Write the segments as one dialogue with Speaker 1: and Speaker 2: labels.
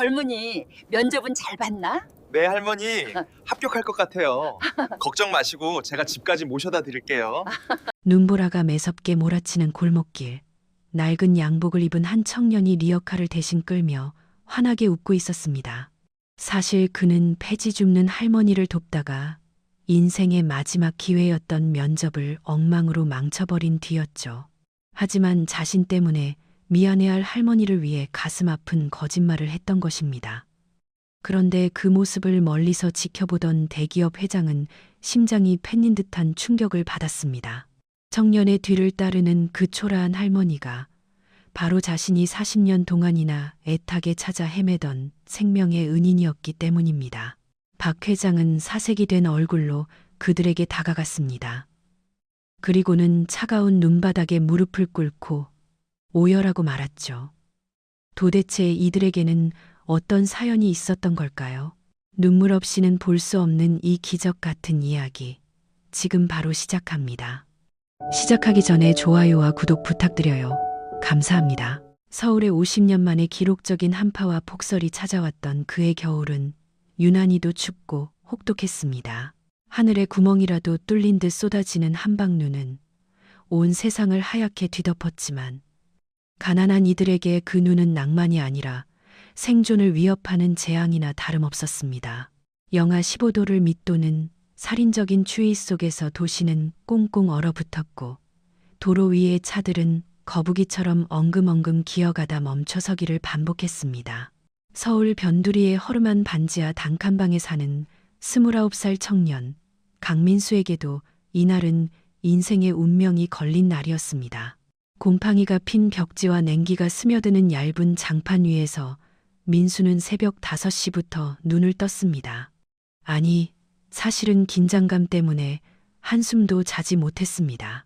Speaker 1: 젊은이 면접은 잘 봤나?
Speaker 2: 네, 할머니. 합격할 것 같아요. 걱정 마시고 제가 집까지 모셔다 드릴게요.
Speaker 3: 눈보라가 매섭게 몰아치는 골목길. 낡은 양복을 입은 한 청년이 리어카를 대신 끌며 환하게 웃고 있었습니다. 사실 그는 폐지 줍는 할머니를 돕다가 인생의 마지막 기회였던 면접을 엉망으로 망쳐버린 뒤였죠. 하지만 자신 때문에 미안해할 할머니를 위해 가슴 아픈 거짓말을 했던 것입니다. 그런데 그 모습을 멀리서 지켜보던 대기업 회장은 심장이 팬인 듯한 충격을 받았습니다. 청년의 뒤를 따르는 그 초라한 할머니가 바로 자신이 40년 동안이나 애타게 찾아 헤매던 생명의 은인이었기 때문입니다. 박 회장은 사색이 된 얼굴로 그들에게 다가갔습니다. 그리고는 차가운 눈바닥에 무릎을 꿇고 오열하고 말았죠. 도대체 이들에게는 어떤 사연이 있었던 걸까요? 눈물 없이는 볼 수 없는 이 기적 같은 이야기. 지금 바로 시작합니다. 시작하기 전에 좋아요와 구독 부탁드려요. 감사합니다. 서울에 50년 만에 기록적인 한파와 폭설이 찾아왔던 그해 겨울은 유난히도 춥고 혹독했습니다. 하늘에 구멍이라도 뚫린 듯 쏟아지는 한방눈은 온 세상을 하얗게 뒤덮었지만 가난한 이들에게 그 눈은 낭만이 아니라 생존을 위협하는 재앙이나 다름없었습니다. 영하 15도를 밑도는 살인적인 추위 속에서 도시는 꽁꽁 얼어붙었고 도로 위의 차들은 거북이처럼 엉금엉금 기어가다 멈춰서기를 반복했습니다. 서울 변두리의 허름한 반지하 단칸방에 사는 29살 청년 강민수에게도 이날은 인생의 운명이 걸린 날이었습니다. 곰팡이가 핀 벽지와 냉기가 스며드는 얇은 장판 위에서 민수는 새벽 5시부터 눈을 떴습니다. 아니, 사실은 긴장감 때문에 한숨도 자지 못했습니다.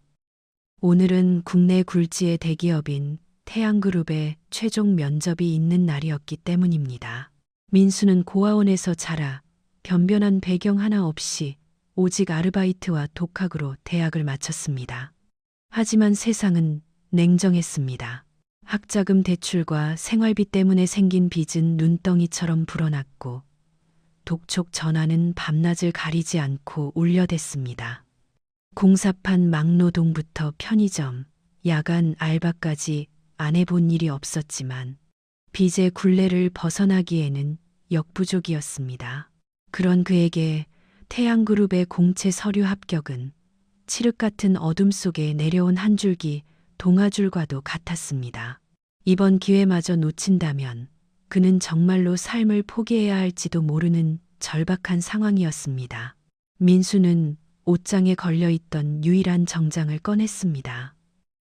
Speaker 3: 오늘은 국내 굴지의 대기업인 태양그룹의 최종 면접이 있는 날이었기 때문입니다. 민수는 고아원에서 자라 변변한 배경 하나 없이 오직 아르바이트와 독학으로 대학을 마쳤습니다. 하지만 세상은 냉정했습니다. 학자금 대출과 생활비 때문에 생긴 빚은 눈덩이처럼 불어났고 독촉 전화는 밤낮을 가리지 않고 울려댔습니다. 공사판 막노동부터 편의점, 야간 알바까지 안 해본 일이 없었지만 빚의 굴레를 벗어나기에는 역부족이었습니다. 그런 그에게 태양그룹의 공채 서류 합격은 칠흑 같은 어둠 속에 내려온 한 줄기 동아줄과도 같았습니다. 이번 기회마저 놓친다면 그는 정말로 삶을 포기해야 할지도 모르는 절박한 상황이었습니다. 민수는 옷장에 걸려있던 유일한 정장을 꺼냈습니다.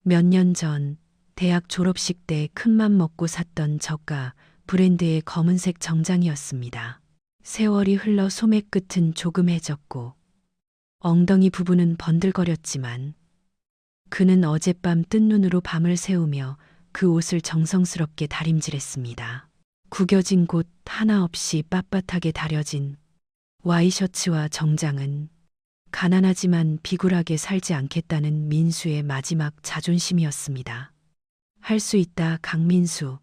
Speaker 3: 몇 년 전 대학 졸업식 때 큰맘 먹고 샀던 저가 브랜드의 검은색 정장이었습니다. 세월이 흘러 소매 끝은 조금 해졌고 엉덩이 부분은 번들거렸지만 그는 어젯밤 뜬 눈으로 밤을 새우며 그 옷을 정성스럽게 다림질했습니다. 구겨진 곳 하나 없이 빳빳하게 다려진 와이셔츠와 정장은 가난하지만 비굴하게 살지 않겠다는 민수의 마지막 자존심이었습니다. 할 수 있다, 강민수.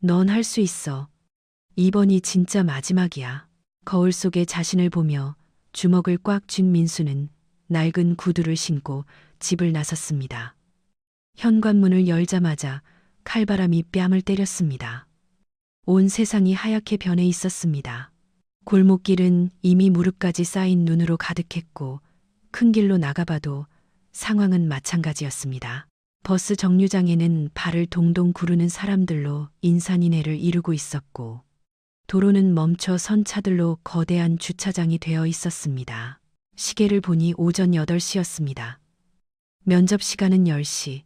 Speaker 3: 넌 할 수 있어. 이번이 진짜 마지막이야. 거울 속에 자신을 보며 주먹을 꽉 쥔 민수는 낡은 구두를 신고 집을 나섰습니다. 현관문을 열자마자 칼바람이 뺨을 때렸습니다. 온 세상이 하얗게 변해 있었습니다. 골목길은 이미 무릎까지 쌓인 눈으로 가득했고 큰 길로 나가봐도 상황은 마찬가지였습니다. 버스 정류장에는 발을 동동 구르는 사람들로 인산인해를 이루고 있었고 도로는 멈춰 선 차들로 거대한 주차장이 되어 있었습니다. 시계를 보니 오전 8시였습니다. 면접 시간은 10시.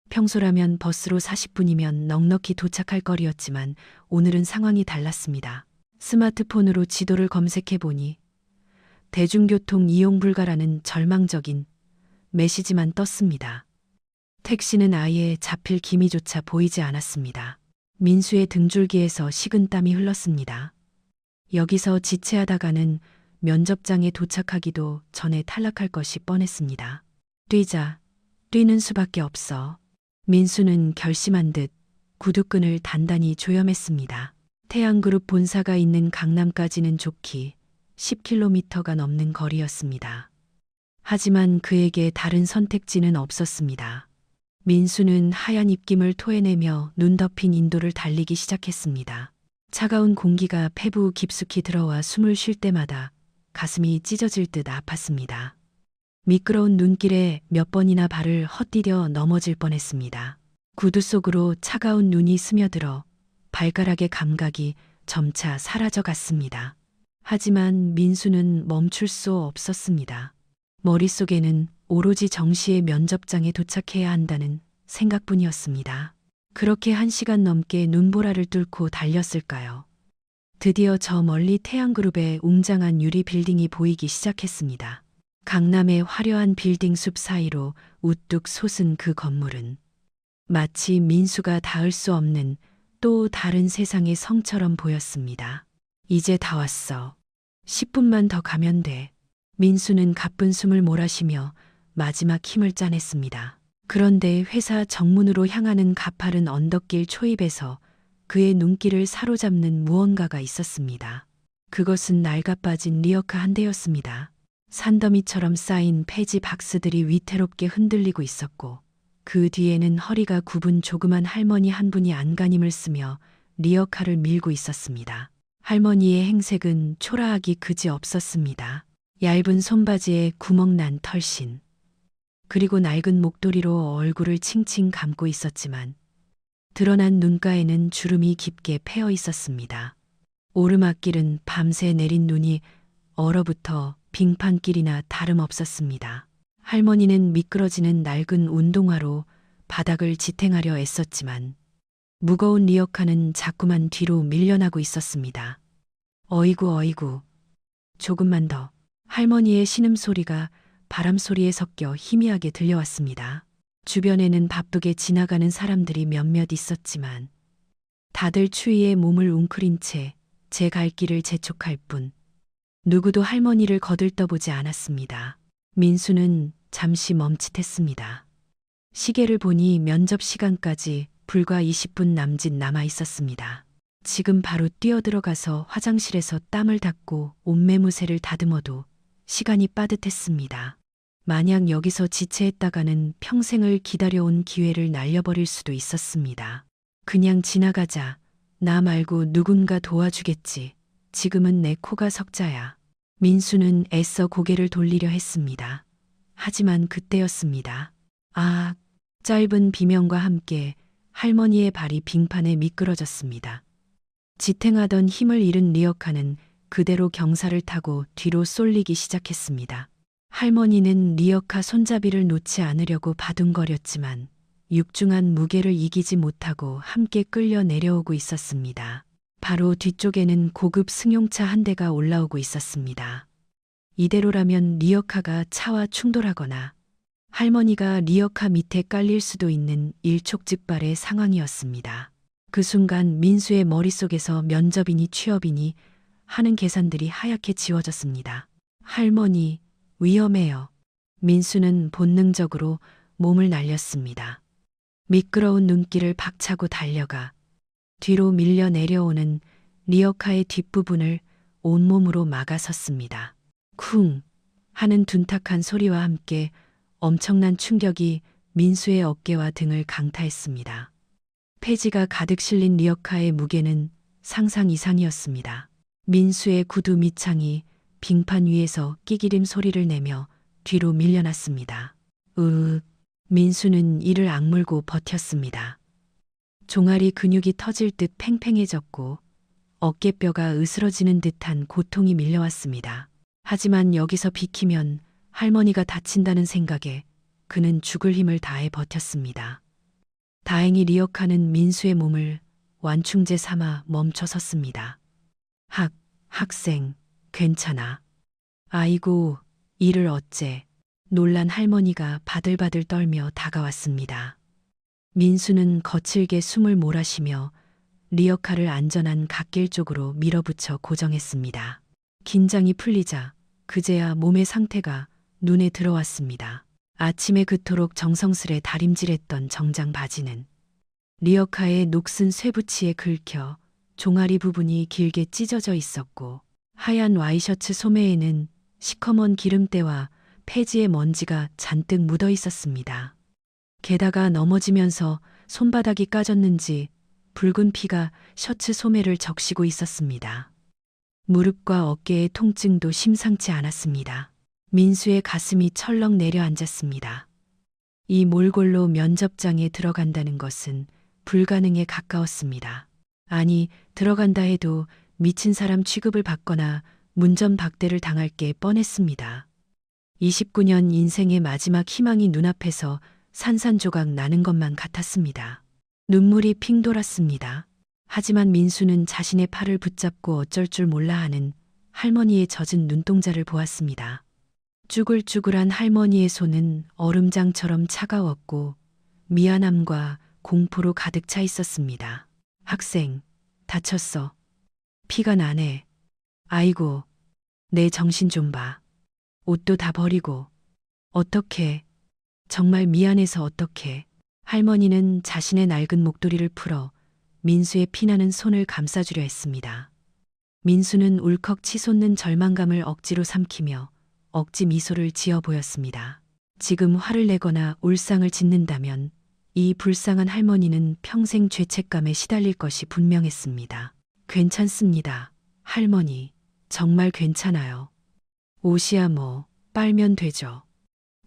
Speaker 3: 평소라면 버스로 40분이면 넉넉히 도착할 거리였지만 오늘은 상황이 달랐습니다. 스마트폰으로 지도를 검색해 보니 대중교통 이용 불가라는 절망적인 메시지만 떴습니다. 택시는 아예 잡힐 기미조차 보이지 않았습니다. 민수의 등줄기에서 식은땀이 흘렀습니다. 여기서 지체하다가는 면접장에 도착하기도 전에 탈락할 것이 뻔했습니다. 뛰는 수밖에 없어. 민수는 결심한 듯 구두끈을 단단히 조여맸습니다. 태양그룹 본사가 있는 강남까지는 좋기 10km가 넘는 거리였습니다. 하지만 그에게 다른 선택지는 없었습니다. 민수는 하얀 입김을 토해내며 눈 덮인 인도를 달리기 시작했습니다. 차가운 공기가 폐부 깊숙이 들어와 숨을 쉴 때마다 가슴이 찢어질 듯 아팠습니다. 미끄러운 눈길에 몇 번이나 발을 헛디뎌 넘어질 뻔했습니다. 구두 속으로 차가운 눈이 스며들어 발가락의 감각이 점차 사라져 갔습니다. 하지만 민수는 멈출 수 없었습니다. 머릿속에는 오로지 정시의 면접장에 도착해야 한다는 생각뿐이었습니다. 그렇게 1시간 넘게 눈보라를 뚫고 달렸을까요? 드디어 저 멀리 태양그룹의 웅장한 유리 빌딩이 보이기 시작했습니다. 강남의 화려한 빌딩 숲 사이로 우뚝 솟은 그 건물은 마치 민수가 닿을 수 없는 또 다른 세상의 성처럼 보였습니다. 이제 다 왔어. 10분만 더 가면 돼. 민수는 가쁜 숨을 몰아쉬며 마지막 힘을 짜냈습니다. 그런데 회사 정문으로 향하는 가파른 언덕길 초입에서 그의 눈길을 사로잡는 무언가가 있었습니다. 그것은 낡아빠진 리어카 한 대였습니다. 산더미처럼 쌓인 폐지 박스들이 위태롭게 흔들리고 있었고 그 뒤에는 허리가 굽은 조그만 할머니 한 분이 안간힘을 쓰며 리어카를 밀고 있었습니다. 할머니의 행색은 초라하기 그지 없었습니다. 얇은 손바지에 구멍난 털신, 그리고 낡은 목도리로 얼굴을 칭칭 감고 있었지만 드러난 눈가에는 주름이 깊게 패어 있었습니다. 오르막길은 밤새 내린 눈이 얼어붙어 빙판길이나 다름없었습니다. 할머니는 미끄러지는 낡은 운동화로 바닥을 지탱하려 애썼지만 무거운 리어카는 자꾸만 뒤로 밀려나고 있었습니다. 어이구 어이구. 조금만 더. 할머니의 신음소리가 바람소리에 섞여 희미하게 들려왔습니다. 주변에는 바쁘게 지나가는 사람들이 몇몇 있었지만 다들 추위에 몸을 웅크린 채 제 갈 길을 재촉할 뿐 누구도 할머니를 거들떠보지 않았습니다. 민수는 잠시 멈칫했습니다. 시계를 보니 면접 시간까지 불과 20분 남짓 남아 있었습니다. 지금 바로 뛰어들어가서 화장실에서 땀을 닦고 옷매무새를 다듬어도 시간이 빠듯했습니다. 만약 여기서 지체했다가는 평생을 기다려온 기회를 날려버릴 수도 있었습니다. 그냥 지나가자. 나 말고 누군가 도와주겠지. 지금은 내 코가 석자야. 민수는 애써 고개를 돌리려 했습니다. 하지만 그때였습니다. 아, 짧은 비명과 함께 할머니의 발이 빙판에 미끄러졌습니다. 지탱하던 힘을 잃은 리어카는 그대로 경사를 타고 뒤로 쏠리기 시작했습니다. 할머니는 리어카 손잡이를 놓지 않으려고 바둥거렸지만 육중한 무게를 이기지 못하고 함께 끌려 내려오고 있었습니다. 바로 뒤쪽에는 고급 승용차 한 대가 올라오고 있었습니다. 이대로라면 리어카가 차와 충돌하거나 할머니가 리어카 밑에 깔릴 수도 있는 일촉즉발의 상황이었습니다. 그 순간 민수의 머릿속에서 면접이니 취업이니 하는 계산들이 하얗게 지워졌습니다. 할머니, 위험해요. 민수는 본능적으로 몸을 날렸습니다. 미끄러운 눈길을 박차고 달려가 뒤로 밀려 내려오는 리어카의 뒷부분을 온몸으로 막아섰습니다. 쿵 하는 둔탁한 소리와 함께 엄청난 충격이 민수의 어깨와 등을 강타했습니다. 폐지가 가득 실린 리어카의 무게는 상상 이상이었습니다. 민수의 구두 밑창이 빙판 위에서 끼기림 소리를 내며 뒤로 밀려났습니다. 으윽. 민수는 이를 악물고 버텼습니다. 종아리 근육이 터질 듯 팽팽해졌고 어깨뼈가 으스러지는 듯한 고통이 밀려왔습니다. 하지만 여기서 비키면 할머니가 다친다는 생각에 그는 죽을 힘을 다해 버텼습니다. 다행히 리어카는 민수의 몸을 완충제 삼아 멈춰 섰습니다. 학생, 괜찮아. 아이고, 이를 어째. 놀란 할머니가 바들바들 떨며 다가왔습니다. 민수는 거칠게 숨을 몰아쉬며 리어카를 안전한 갓길 쪽으로 밀어붙여 고정했습니다. 긴장이 풀리자 그제야 몸의 상태가 눈에 들어왔습니다. 아침에 그토록 정성스레 다림질했던 정장 바지는 리어카의 녹슨 쇠붙이에 긁혀 종아리 부분이 길게 찢어져 있었고 하얀 와이셔츠 소매에는 시커먼 기름때와 폐지의 먼지가 잔뜩 묻어 있었습니다. 게다가 넘어지면서 손바닥이 까졌는지 붉은 피가 셔츠 소매를 적시고 있었습니다. 무릎과 어깨의 통증도 심상치 않았습니다. 민수의 가슴이 철렁 내려앉았습니다. 이 몰골로 면접장에 들어간다는 것은 불가능에 가까웠습니다. 아니, 들어간다 해도 미친 사람 취급을 받거나 문전박대를 당할 게 뻔했습니다. 29년 인생의 마지막 희망이 눈앞에서 산산조각 나는 것만 같았습니다. 눈물이 핑 돌았습니다. 하지만 민수는 자신의 팔을 붙잡고 어쩔 줄 몰라 하는 할머니의 젖은 눈동자를 보았습니다. 쭈글쭈글한 할머니의 손은 얼음장처럼 차가웠고 미안함과 공포로 가득 차 있었습니다. 학생, 다쳤어. 피가 나네. 아이고, 내 정신 좀 봐. 옷도 다 버리고. 어떡해. 정말 미안해서 어떡해. 할머니는 자신의 낡은 목도리를 풀어 민수의 피나는 손을 감싸주려 했습니다. 민수는 울컥 치솟는 절망감을 억지로 삼키며 억지 미소를 지어 보였습니다. 지금 화를 내거나 울상을 짓는다면 이 불쌍한 할머니는 평생 죄책감에 시달릴 것이 분명했습니다. 괜찮습니다. 할머니, 정말 괜찮아요. 옷이야 뭐 빨면 되죠.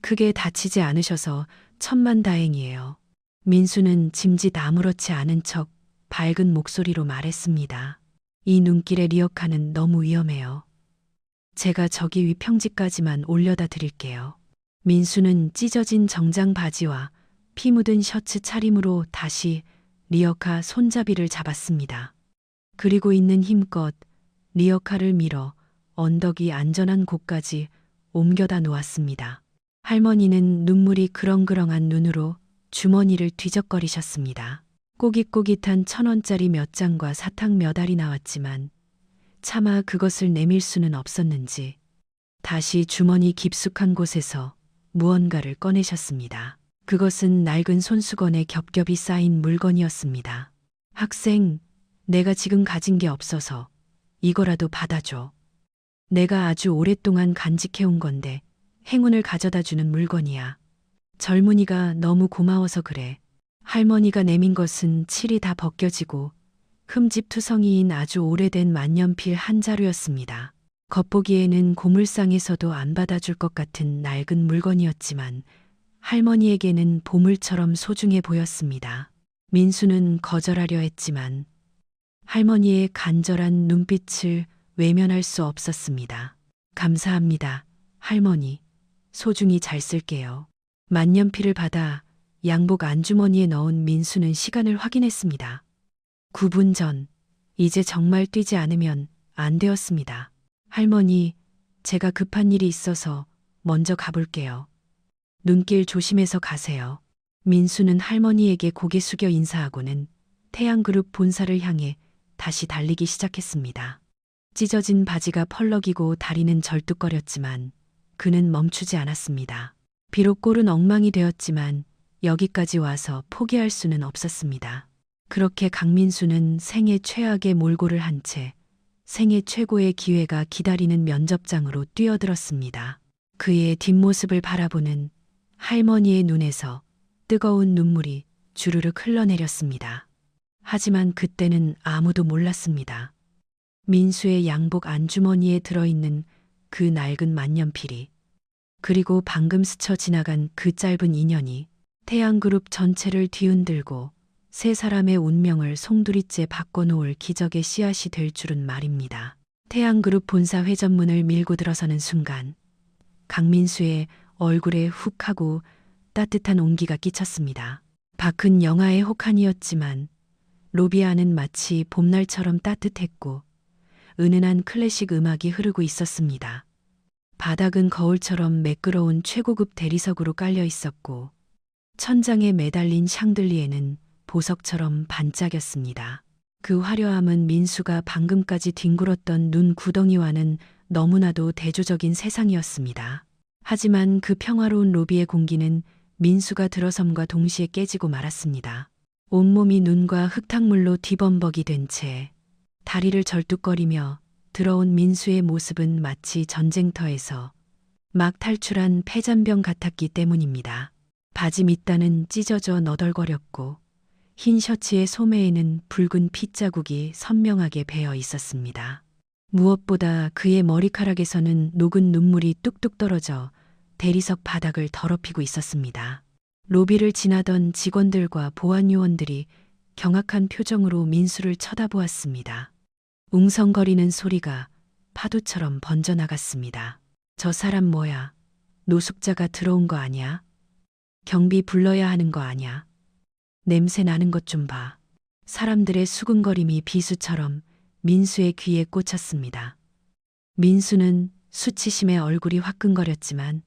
Speaker 3: 크게 다치지 않으셔서 천만다행이에요. 민수는 짐짓 아무렇지 않은 척 밝은 목소리로 말했습니다. 이 눈길의 리어카는 너무 위험해요. 제가 저기 위 평지까지만 올려다 드릴게요. 민수는 찢어진 정장 바지와 피 묻은 셔츠 차림으로 다시 리어카 손잡이를 잡았습니다. 그리고 있는 힘껏 리어카를 밀어 언덕이 안전한 곳까지 옮겨다 놓았습니다. 할머니는 눈물이 그렁그렁한 눈으로 주머니를 뒤적거리셨습니다. 꼬깃꼬깃한 1,000원짜리 몇 장과 사탕 몇 알이 나왔지만 차마 그것을 내밀 수는 없었는지 다시 주머니 깊숙한 곳에서 무언가를 꺼내셨습니다. 그것은 낡은 손수건에 겹겹이 쌓인 물건이었습니다. 학생, 내가 지금 가진 게 없어서 이거라도 받아줘. 내가 아주 오랫동안 간직해온 건데 행운을 가져다 주는 물건이야. 젊은이가 너무 고마워서 그래. 할머니가 내민 것은 칠이 다 벗겨지고 흠집투성이인 아주 오래된 만년필 한 자루였습니다. 겉보기에는 고물상에서도 안 받아줄 것 같은 낡은 물건이었지만 할머니에게는 보물처럼 소중해 보였습니다. 민수는 거절하려 했지만 할머니의 간절한 눈빛을 외면할 수 없었습니다. 감사합니다, 할머니. 소중히 잘 쓸게요. 만년필을 받아 양복 안주머니에 넣은 민수는 시간을 확인했습니다. 9분 전, 이제 정말 뛰지 않으면 안 되었습니다. 할머니, 제가 급한 일이 있어서 먼저 가볼게요. 눈길 조심해서 가세요. 민수는 할머니에게 고개 숙여 인사하고는 태양그룹 본사를 향해 다시 달리기 시작했습니다. 찢어진 바지가 펄럭이고 다리는 절뚝거렸지만 그는 멈추지 않았습니다. 비록 꼴은 엉망이 되었지만 여기까지 와서 포기할 수는 없었습니다. 그렇게 강민수는 생애 최악의 몰골을 한 채 생애 최고의 기회가 기다리는 면접장으로 뛰어들었습니다. 그의 뒷모습을 바라보는 할머니의 눈에서 뜨거운 눈물이 주르륵 흘러내렸습니다. 하지만 그때는 아무도 몰랐습니다. 민수의 양복 안주머니에 들어있는 그 낡은 만년필이, 그리고 방금 스쳐 지나간 그 짧은 인연이 태양그룹 전체를 뒤흔들고 세 사람의 운명을 송두리째 바꿔놓을 기적의 씨앗이 될 줄은 말입니다. 태양그룹 본사 회전문을 밀고 들어서는 순간 강민수의 얼굴에 훅 하고 따뜻한 온기가 끼쳤습니다. 밖은 영하의 혹한이었지만 로비 안은 마치 봄날처럼 따뜻했고 은은한 클래식 음악이 흐르고 있었습니다. 바닥은 거울처럼 매끄러운 최고급 대리석으로 깔려 있었고 천장에 매달린 샹들리에는 보석처럼 반짝였습니다. 그 화려함은 민수가 방금까지 뒹굴었던 눈 구덩이와는 너무나도 대조적인 세상이었습니다. 하지만 그 평화로운 로비의 공기는 민수가 들어섬과 동시에 깨지고 말았습니다. 온몸이 눈과 흙탕물로 뒤범벅이 된 채 다리를 절뚝거리며 들어온 민수의 모습은 마치 전쟁터에서 막 탈출한 패잔병 같았기 때문입니다. 바지 밑단은 찢어져 너덜거렸고 흰 셔츠의 소매에는 붉은 핏자국이 선명하게 배어 있었습니다. 무엇보다 그의 머리카락에서는 녹은 눈물이 뚝뚝 떨어져 대리석 바닥을 더럽히고 있었습니다. 로비를 지나던 직원들과 보안요원들이 경악한 표정으로 민수를 쳐다보았습니다. 웅성거리는 소리가 파도처럼 번져나갔습니다. 저 사람 뭐야? 노숙자가 들어온 거 아니야? 경비 불러야 하는 거 아니야? 냄새 나는 것 좀 봐. 사람들의 수군거림이 비수처럼 민수의 귀에 꽂혔습니다. 민수는 수치심에 얼굴이 화끈거렸지만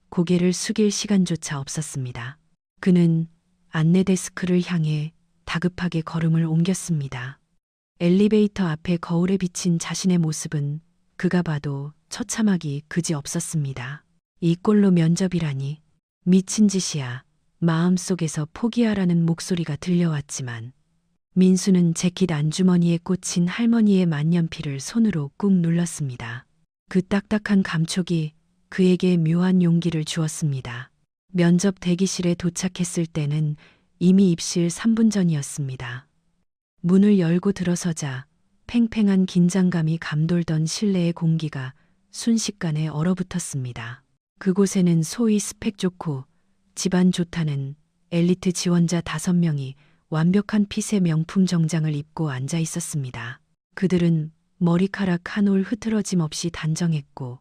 Speaker 3: 고개를 숙일 시간조차 없었습니다. 그는 안내 데스크를 향해 다급하게 걸음을 옮겼습니다. 엘리베이터 앞에 거울에 비친 자신의 모습은 그가 봐도 처참하기 그지 없었습니다. 이 꼴로 면접이라니 미친 짓이야. 마음속에서 포기하라는 목소리가 들려왔지만 민수는 재킷 안주머니에 꽂힌 할머니의 만년필을 손으로 꾹 눌렀습니다. 그 딱딱한 감촉이 그에게 묘한 용기를 주었습니다. 면접 대기실에 도착했을 때는 이미 입실 3분 전이었습니다. 문을 열고 들어서자 팽팽한 긴장감이 감돌던 실내의 공기가 순식간에 얼어붙었습니다. 그곳에는 소위 스펙 좋고 집안 좋다는 엘리트 지원자 5명이 완벽한 핏의 명품 정장을 입고 앉아 있었습니다. 그들은 머리카락 한 올 흐트러짐 없이 단정했고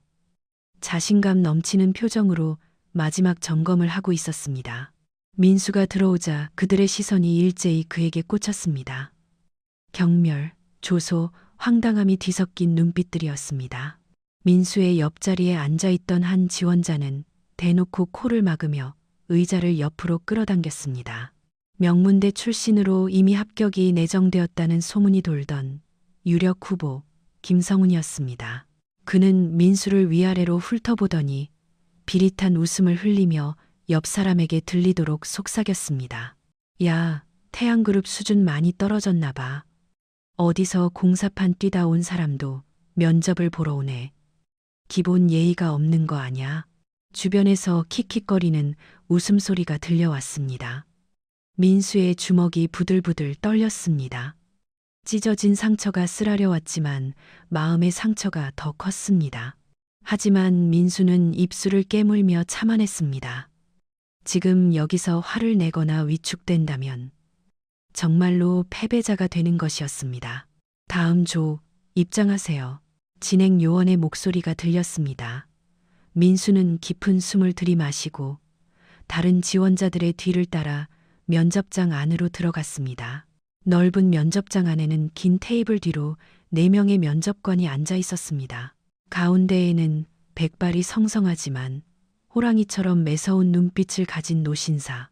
Speaker 3: 자신감 넘치는 표정으로 마지막 점검을 하고 있었습니다. 민수가 들어오자 그들의 시선이 일제히 그에게 꽂혔습니다. 경멸, 조소, 황당함이 뒤섞인 눈빛들이었습니다. 민수의 옆자리에 앉아있던 한 지원자는 대놓고 코를 막으며 의자를 옆으로 끌어당겼습니다. 명문대 출신으로 이미 합격이 내정되었다는 소문이 돌던 유력 후보 김성훈이었습니다. 그는 민수를 위아래로 훑어보더니 비릿한 웃음을 흘리며 옆 사람에게 들리도록 속삭였습니다. 야, 태양그룹 수준 많이 떨어졌나 봐. 어디서 공사판 뛰다 온 사람도 면접을 보러 오네. 기본 예의가 없는 거 아냐? 주변에서 킥킥거리는 웃음소리가 들려왔습니다. 민수의 주먹이 부들부들 떨렸습니다. 찢어진 상처가 쓰라려왔지만 마음의 상처가 더 컸습니다. 하지만 민수는 입술을 깨물며 참아냈습니다. 지금 여기서 화를 내거나 위축된다면 정말로 패배자가 되는 것이었습니다. 다음 조, 입장하세요. 진행 요원의 목소리가 들렸습니다. 민수는 깊은 숨을 들이마시고 다른 지원자들의 뒤를 따라 면접장 안으로 들어갔습니다. 넓은 면접장 안에는 긴 테이블 뒤로 4명의 면접관이 앉아 있었습니다. 가운데에는 백발이 성성하지만 호랑이처럼 매서운 눈빛을 가진 노신사,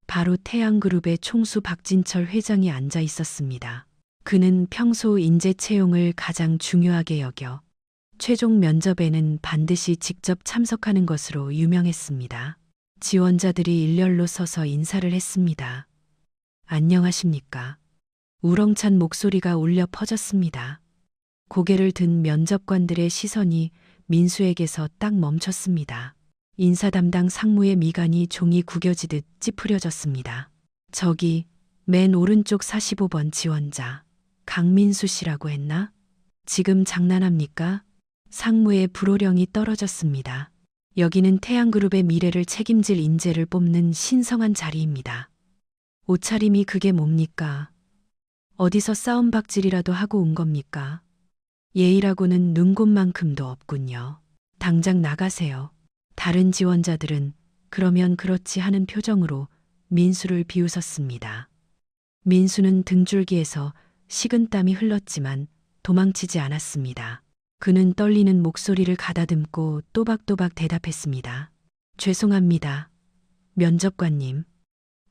Speaker 3: 바로 태양그룹의 총수 박진철 회장이 앉아 있었습니다. 그는 평소 인재 채용을 가장 중요하게 여겨 최종 면접에는 반드시 직접 참석하는 것으로 유명했습니다. 지원자들이 일렬로 서서 인사를 했습니다. 안녕하십니까. 우렁찬 목소리가 울려 퍼졌습니다. 고개를 든 면접관들의 시선이 민수에게서 딱 멈췄습니다. 인사 담당 상무의 미간이 종이 구겨지듯 찌푸려졌습니다. 저기 맨 오른쪽 45번 지원자 강민수 씨라고 했나? 지금 장난합니까? 상무의 불호령이 떨어졌습니다. 여기는 태양그룹의 미래를 책임질 인재를 뽑는 신성한 자리입니다. 옷차림이 그게 뭡니까? 어디서 싸움박질이라도 하고 온 겁니까? 예의라고는 눈곱만큼도 없군요. 당장 나가세요. 다른 지원자들은 그러면 그렇지 하는 표정으로 민수를 비웃었습니다. 민수는 등줄기에서 식은땀이 흘렀지만 도망치지 않았습니다. 그는 떨리는 목소리를 가다듬고 또박또박 대답했습니다. 죄송합니다. 면접관님.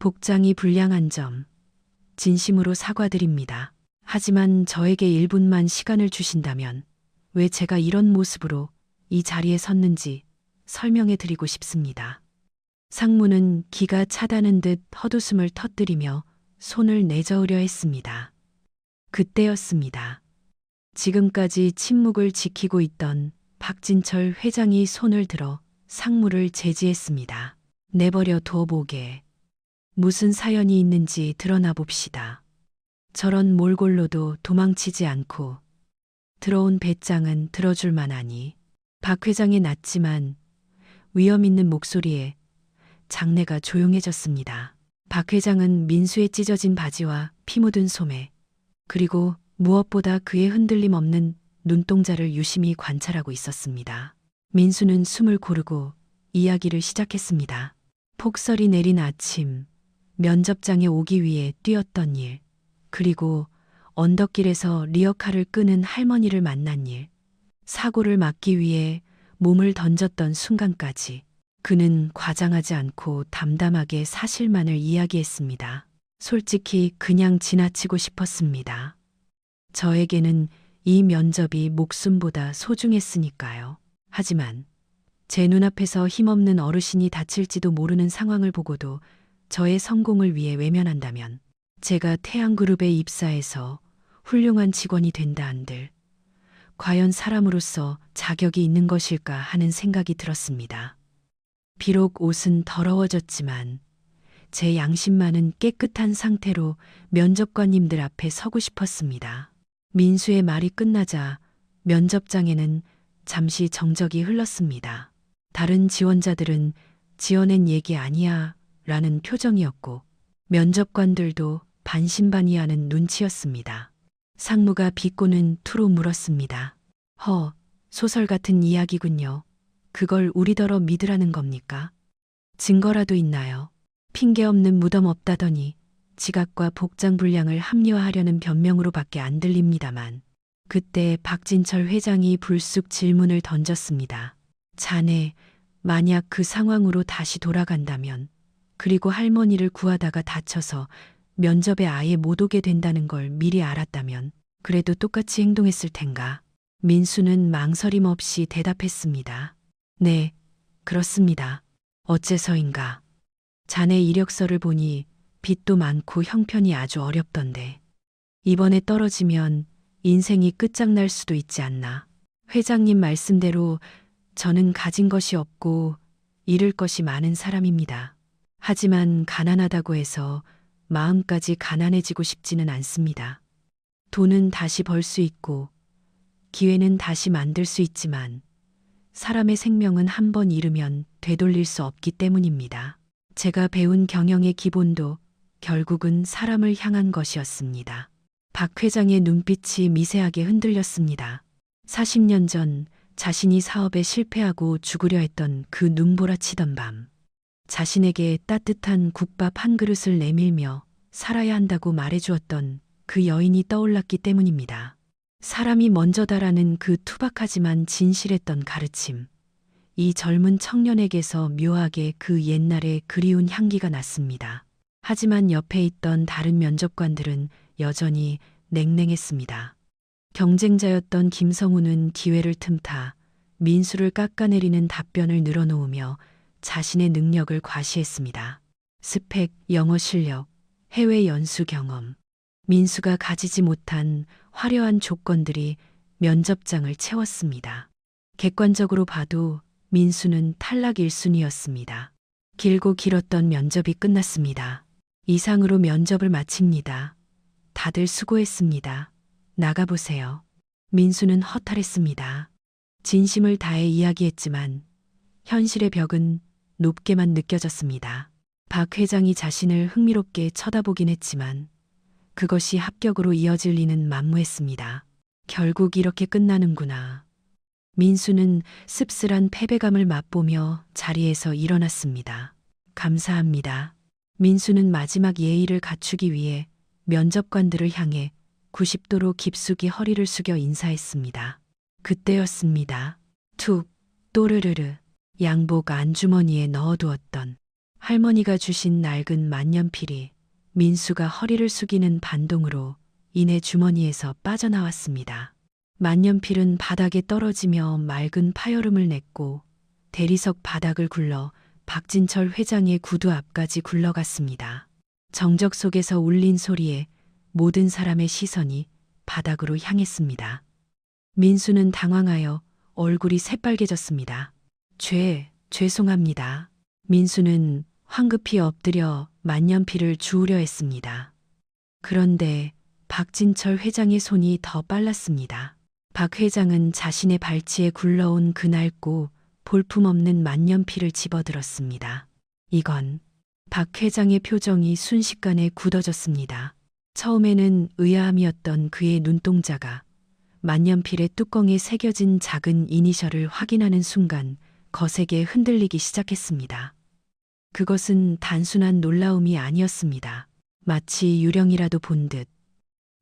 Speaker 3: 복장이 불량한 점 진심으로 사과드립니다. 하지만 저에게 1분만 시간을 주신다면 왜 제가 이런 모습으로 이 자리에 섰는지 설명해 드리고 싶습니다. 상무는 기가 차다는 듯 헛웃음을 터뜨리며 손을 내저으려 했습니다. 그때였습니다. 지금까지 침묵을 지키고 있던 박진철 회장이 손을 들어 상무를 제지했습니다. 내버려 둬보게. 무슨 사연이 있는지 드러나 봅시다. 저런 몰골로도 도망치지 않고 들어온 배짱은 들어줄 만하니. 박 회장의 낮지만 위험 있는 목소리에 장내가 조용해졌습니다. 박 회장은 민수의 찢어진 바지와 피 묻은 소매, 그리고 무엇보다 그의 흔들림 없는 눈동자를 유심히 관찰하고 있었습니다. 민수는 숨을 고르고 이야기를 시작했습니다. 폭설이 내린 아침, 면접장에 오기 위해 뛰었던 일, 그리고 언덕길에서 리어카를 끄는 할머니를 만난 일, 사고를 막기 위해 몸을 던졌던 순간까지 그는 과장하지 않고 담담하게 사실만을 이야기했습니다. 솔직히 그냥 지나치고 싶었습니다. 저에게는 이 면접이 목숨보다 소중했으니까요. 하지만 제 눈앞에서 힘없는 어르신이 다칠지도 모르는 상황을 보고도 저의 성공을 위해 외면한다면 제가 태양그룹에 입사해서 훌륭한 직원이 된다 한들 과연 사람으로서 자격이 있는 것일까 하는 생각이 들었습니다. 비록 옷은 더러워졌지만 제 양심만은 깨끗한 상태로 면접관님들 앞에 서고 싶었습니다. 민수의 말이 끝나자 면접장에는 잠시 정적이 흘렀습니다. 다른 지원자들은 지어낸 얘기 아니야 라는 표정이었고 면접관들도 반신반의하는 눈치였습니다. 상무가 비꼬는 투로 물었습니다. 소설 같은 이야기군요. 그걸 우리더러 믿으라는 겁니까? 증거라도 있나요? 핑계 없는 무덤 없다더니 지각과 복장 불량을 합리화하려는 변명으로밖에 안 들립니다만 그때 박진철 회장이 불쑥 질문을 던졌습니다. 자네, 만약 그 상황으로 다시 돌아간다면 그리고 할머니를 구하다가 다쳐서 면접에 아예 못 오게 된다는 걸 미리 알았다면 그래도 똑같이 행동했을 텐가? 민수는 망설임 없이 대답했습니다. 네, 그렇습니다. 어째서인가? 자네 이력서를 보니 빚도 많고 형편이 아주 어렵던데 이번에 떨어지면 인생이 끝장날 수도 있지 않나. 회장님 말씀대로 저는 가진 것이 없고 잃을 것이 많은 사람입니다. 하지만 가난하다고 해서 마음까지 가난해지고 싶지는 않습니다. 돈은 다시 벌 수 있고 기회는 다시 만들 수 있지만 사람의 생명은 한 번 잃으면 되돌릴 수 없기 때문입니다. 제가 배운 경영의 기본도 결국은 사람을 향한 것이었습니다. 박 회장의 눈빛이 미세하게 흔들렸습니다. 40년 전 자신이 사업에 실패하고 죽으려 했던 그 눈보라치던 밤, 자신에게 따뜻한 국밥 한 그릇을 내밀며 살아야 한다고 말해주었던 그 여인이 떠올랐기 때문입니다. 사람이 먼저다라는 그 투박하지만 진실했던 가르침. 이 젊은 청년에게서 묘하게 그 옛날의 그리운 향기가 났습니다. 하지만 옆에 있던 다른 면접관들은 여전히 냉랭했습니다. 경쟁자였던 김성우는 기회를 틈타 민수를 깎아내리는 답변을 늘어놓으며 자신의 능력을 과시했습니다. 스펙, 영어 실력, 해외 연수 경험. 민수가 가지지 못한 화려한 조건들이 면접장을 채웠습니다. 객관적으로 봐도 민수는 탈락 1순위였습니다. 길고 길었던 면접이 끝났습니다. 이상으로 면접을 마칩니다. 다들 수고했습니다. 나가보세요. 민수는 허탈했습니다. 진심을 다해 이야기했지만 현실의 벽은 높게만 느껴졌습니다. 박 회장이 자신을 흥미롭게 쳐다보긴 했지만 그것이 합격으로 이어질 리는 만무했습니다. 결국 이렇게 끝나는구나. 민수는 씁쓸한 패배감을 맛보며 자리에서 일어났습니다. 감사합니다. 민수는 마지막 예의를 갖추기 위해 면접관들을 향해 90도로 깊숙이 허리를 숙여 인사했습니다. 그때였습니다. 툭, 또르르르. 양복 안주머니에 넣어두었던 할머니가 주신 낡은 만년필이 민수가 허리를 숙이는 반동으로 인해 주머니에서 빠져나왔습니다. 만년필은 바닥에 떨어지며 맑은 파열음을 냈고 대리석 바닥을 굴러 박진철 회장의 구두 앞까지 굴러갔습니다. 정적 속에서 울린 소리에 모든 사람의 시선이 바닥으로 향했습니다. 민수는 당황하여 얼굴이 새빨개졌습니다. 죄송합니다. 민수는 황급히 엎드려 만년필을 주우려 했습니다. 그런데 박진철 회장의 손이 더 빨랐습니다. 박 회장은 자신의 발치에 굴러온 그 낡고 볼품없는 만년필을 집어들었습니다. 이건 박 회장의 표정이 순식간에 굳어졌습니다. 처음에는 의아함이었던 그의 눈동자가 만년필의 뚜껑에 새겨진 작은 이니셜을 확인하는 순간 거세게 흔들리기 시작했습니다. 그것은 단순한 놀라움이 아니었습니다. 마치 유령이라도 본 듯,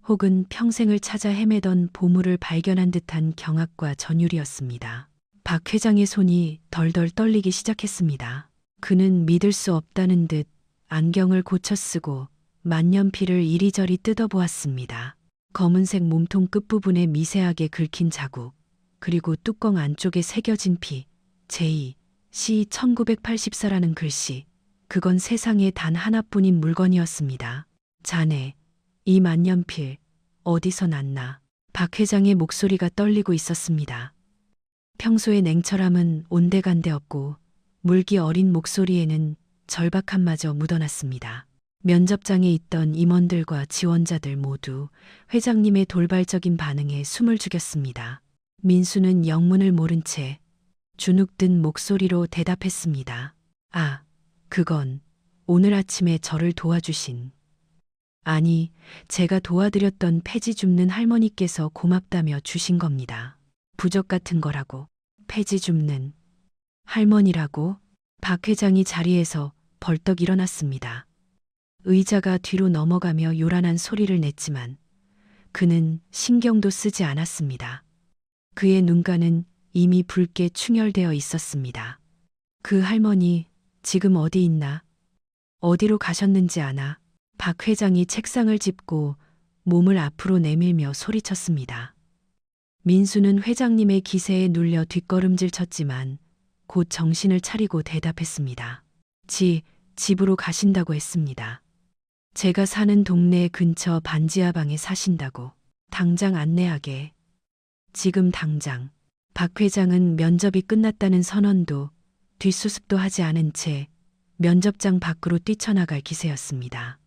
Speaker 3: 혹은 평생을 찾아 헤매던 보물을 발견한 듯한 경악과 전율이었습니다. 박 회장의 손이 덜덜 떨리기 시작했습니다. 그는 믿을 수 없다는 듯 안경을 고쳐 쓰고 만년필을 이리저리 뜯어보았습니다. 검은색 몸통 끝부분에 미세하게 긁힌 자국, 그리고 뚜껑 안쪽에 새겨진 피, J.C. 1984라는 글씨. 그건 세상에 단 하나뿐인 물건이었습니다. 자네, 이 만년필 어디서 났나? 박 회장의 목소리가 떨리고 있었습니다. 평소의 냉철함은 온데간데 없고 물기 어린 목소리에는 절박함마저 묻어났습니다. 면접장에 있던 임원들과 지원자들 모두 회장님의 돌발적인 반응에 숨을 죽였습니다. 민수는 영문을 모른 채 주눅든 목소리로 대답했습니다. 아, 그건 오늘 아침에 저를 도와주신, 아니, 제가 도와드렸던 폐지 줍는 할머니께서 고맙다며 주신 겁니다. 부적 같은 거라고. 폐지 줍는 할머니라고? 박 회장이 자리에서 벌떡 일어났습니다. 의자가 뒤로 넘어가며 요란한 소리를 냈지만 그는 신경도 쓰지 않았습니다. 그의 눈가는 이미 붉게 충혈되어 있었습니다. 그 할머니 지금 어디 있나? 어디로 가셨는지 아나? 박 회장이 책상을 짚고 몸을 앞으로 내밀며 소리쳤습니다. 민수는 회장님의 기세에 눌려 뒷걸음질 쳤지만 곧 정신을 차리고 대답했습니다. 집으로 가신다고 했습니다. 제가 사는 동네 근처 반지하방에 사신다고. 당장 안내하게. 지금 당장. 박 회장은 면접이 끝났다는 선언도 뒷수습도 하지 않은 채 면접장 밖으로 뛰쳐나갈 기세였습니다.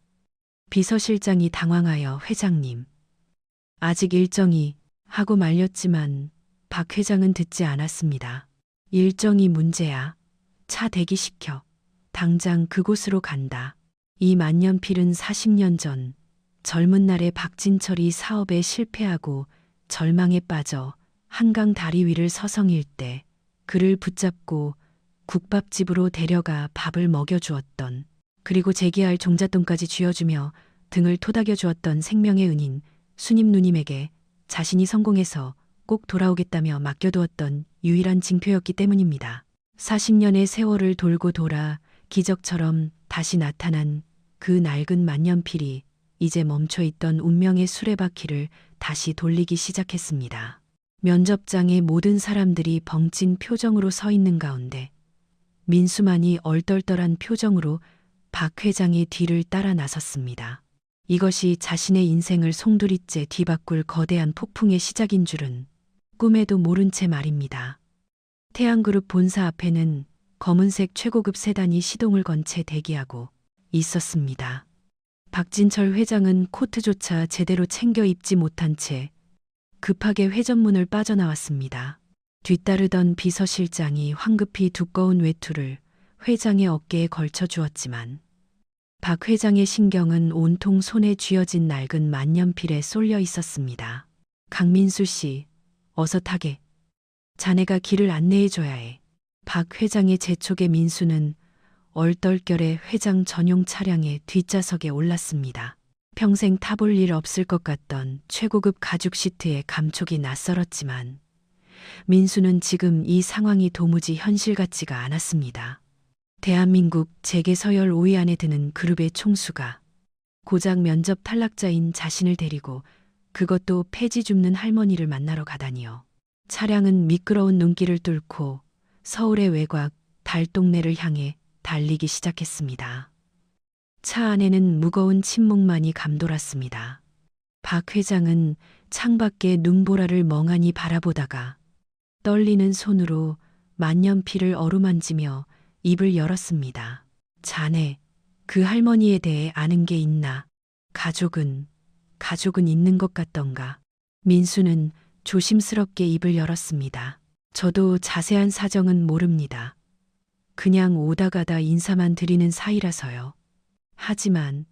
Speaker 3: 비서실장이 당황하여 회장님, 아직 일정이 하고 말렸지만 박 회장은 듣지 않았습니다. 일정이 문제야. 차 대기시켜. 당장 그곳으로 간다. 이 만년필은 40년 전 젊은 날에 박진철이 사업에 실패하고 절망에 빠져 한강 다리 위를 서성일 때 그를 붙잡고 국밥집으로 데려가 밥을 먹여주었던, 그리고 재기할 종잣돈까지 쥐어주며 등을 토닥여 주었던 생명의 은인 수님 누님에게 자신이 성공해서 꼭 돌아오겠다며 맡겨두었던 유일한 징표였기 때문입니다. 40년의 세월을 돌고 돌아 기적처럼 다시 나타난 그 낡은 만년필이 이제 멈춰있던 운명의 수레바퀴를 다시 돌리기 시작했습니다. 면접장의 모든 사람들이 벙찐 표정으로 서 있는 가운데 민수만이 얼떨떨한 표정으로 박 회장의 뒤를 따라 나섰습니다. 이것이 자신의 인생을 송두리째 뒤바꿀 거대한 폭풍의 시작인 줄은 꿈에도 모른 채 말입니다. 태양그룹 본사 앞에는 검은색 최고급 세단이 시동을 건 채 대기하고 있었습니다. 박진철 회장은 코트조차 제대로 챙겨 입지 못한 채 급하게 회전문을 빠져나왔습니다. 뒤따르던 비서실장이 황급히 두꺼운 외투를 회장의 어깨에 걸쳐 주었지만 박 회장의 신경은 온통 손에 쥐어진 낡은 만년필에 쏠려 있었습니다. 강민수 씨, 어서 타게. 자네가 길을 안내해줘야 해. 박 회장의 재촉에 민수는 얼떨결에 회장 전용 차량의 뒷좌석에 올랐습니다. 평생 타볼 일 없을 것 같던 최고급 가죽 시트에 감촉이 낯설었지만 민수는 지금 이 상황이 도무지 현실 같지가 않았습니다. 대한민국 재계 서열 5위 안에 드는 그룹의 총수가 고작 면접 탈락자인 자신을 데리고, 그것도 폐지 줍는 할머니를 만나러 가다니요. 차량은 미끄러운 눈길을 뚫고 서울의 외곽 달동네를 향해 달리기 시작했습니다. 차 안에는 무거운 침묵만이 감돌았습니다. 박 회장은 창밖의 눈보라를 멍하니 바라보다가 떨리는 손으로 만년필을 어루만지며 입을 열었습니다. 자네, 그 할머니에 대해 아는 게 있나? 가족은 있는 것 같던가. 민수는 조심스럽게 입을 열었습니다. 저도 자세한 사정은 모릅니다. 그냥 오다 가다 인사만 드리는 사이라서요. 하지만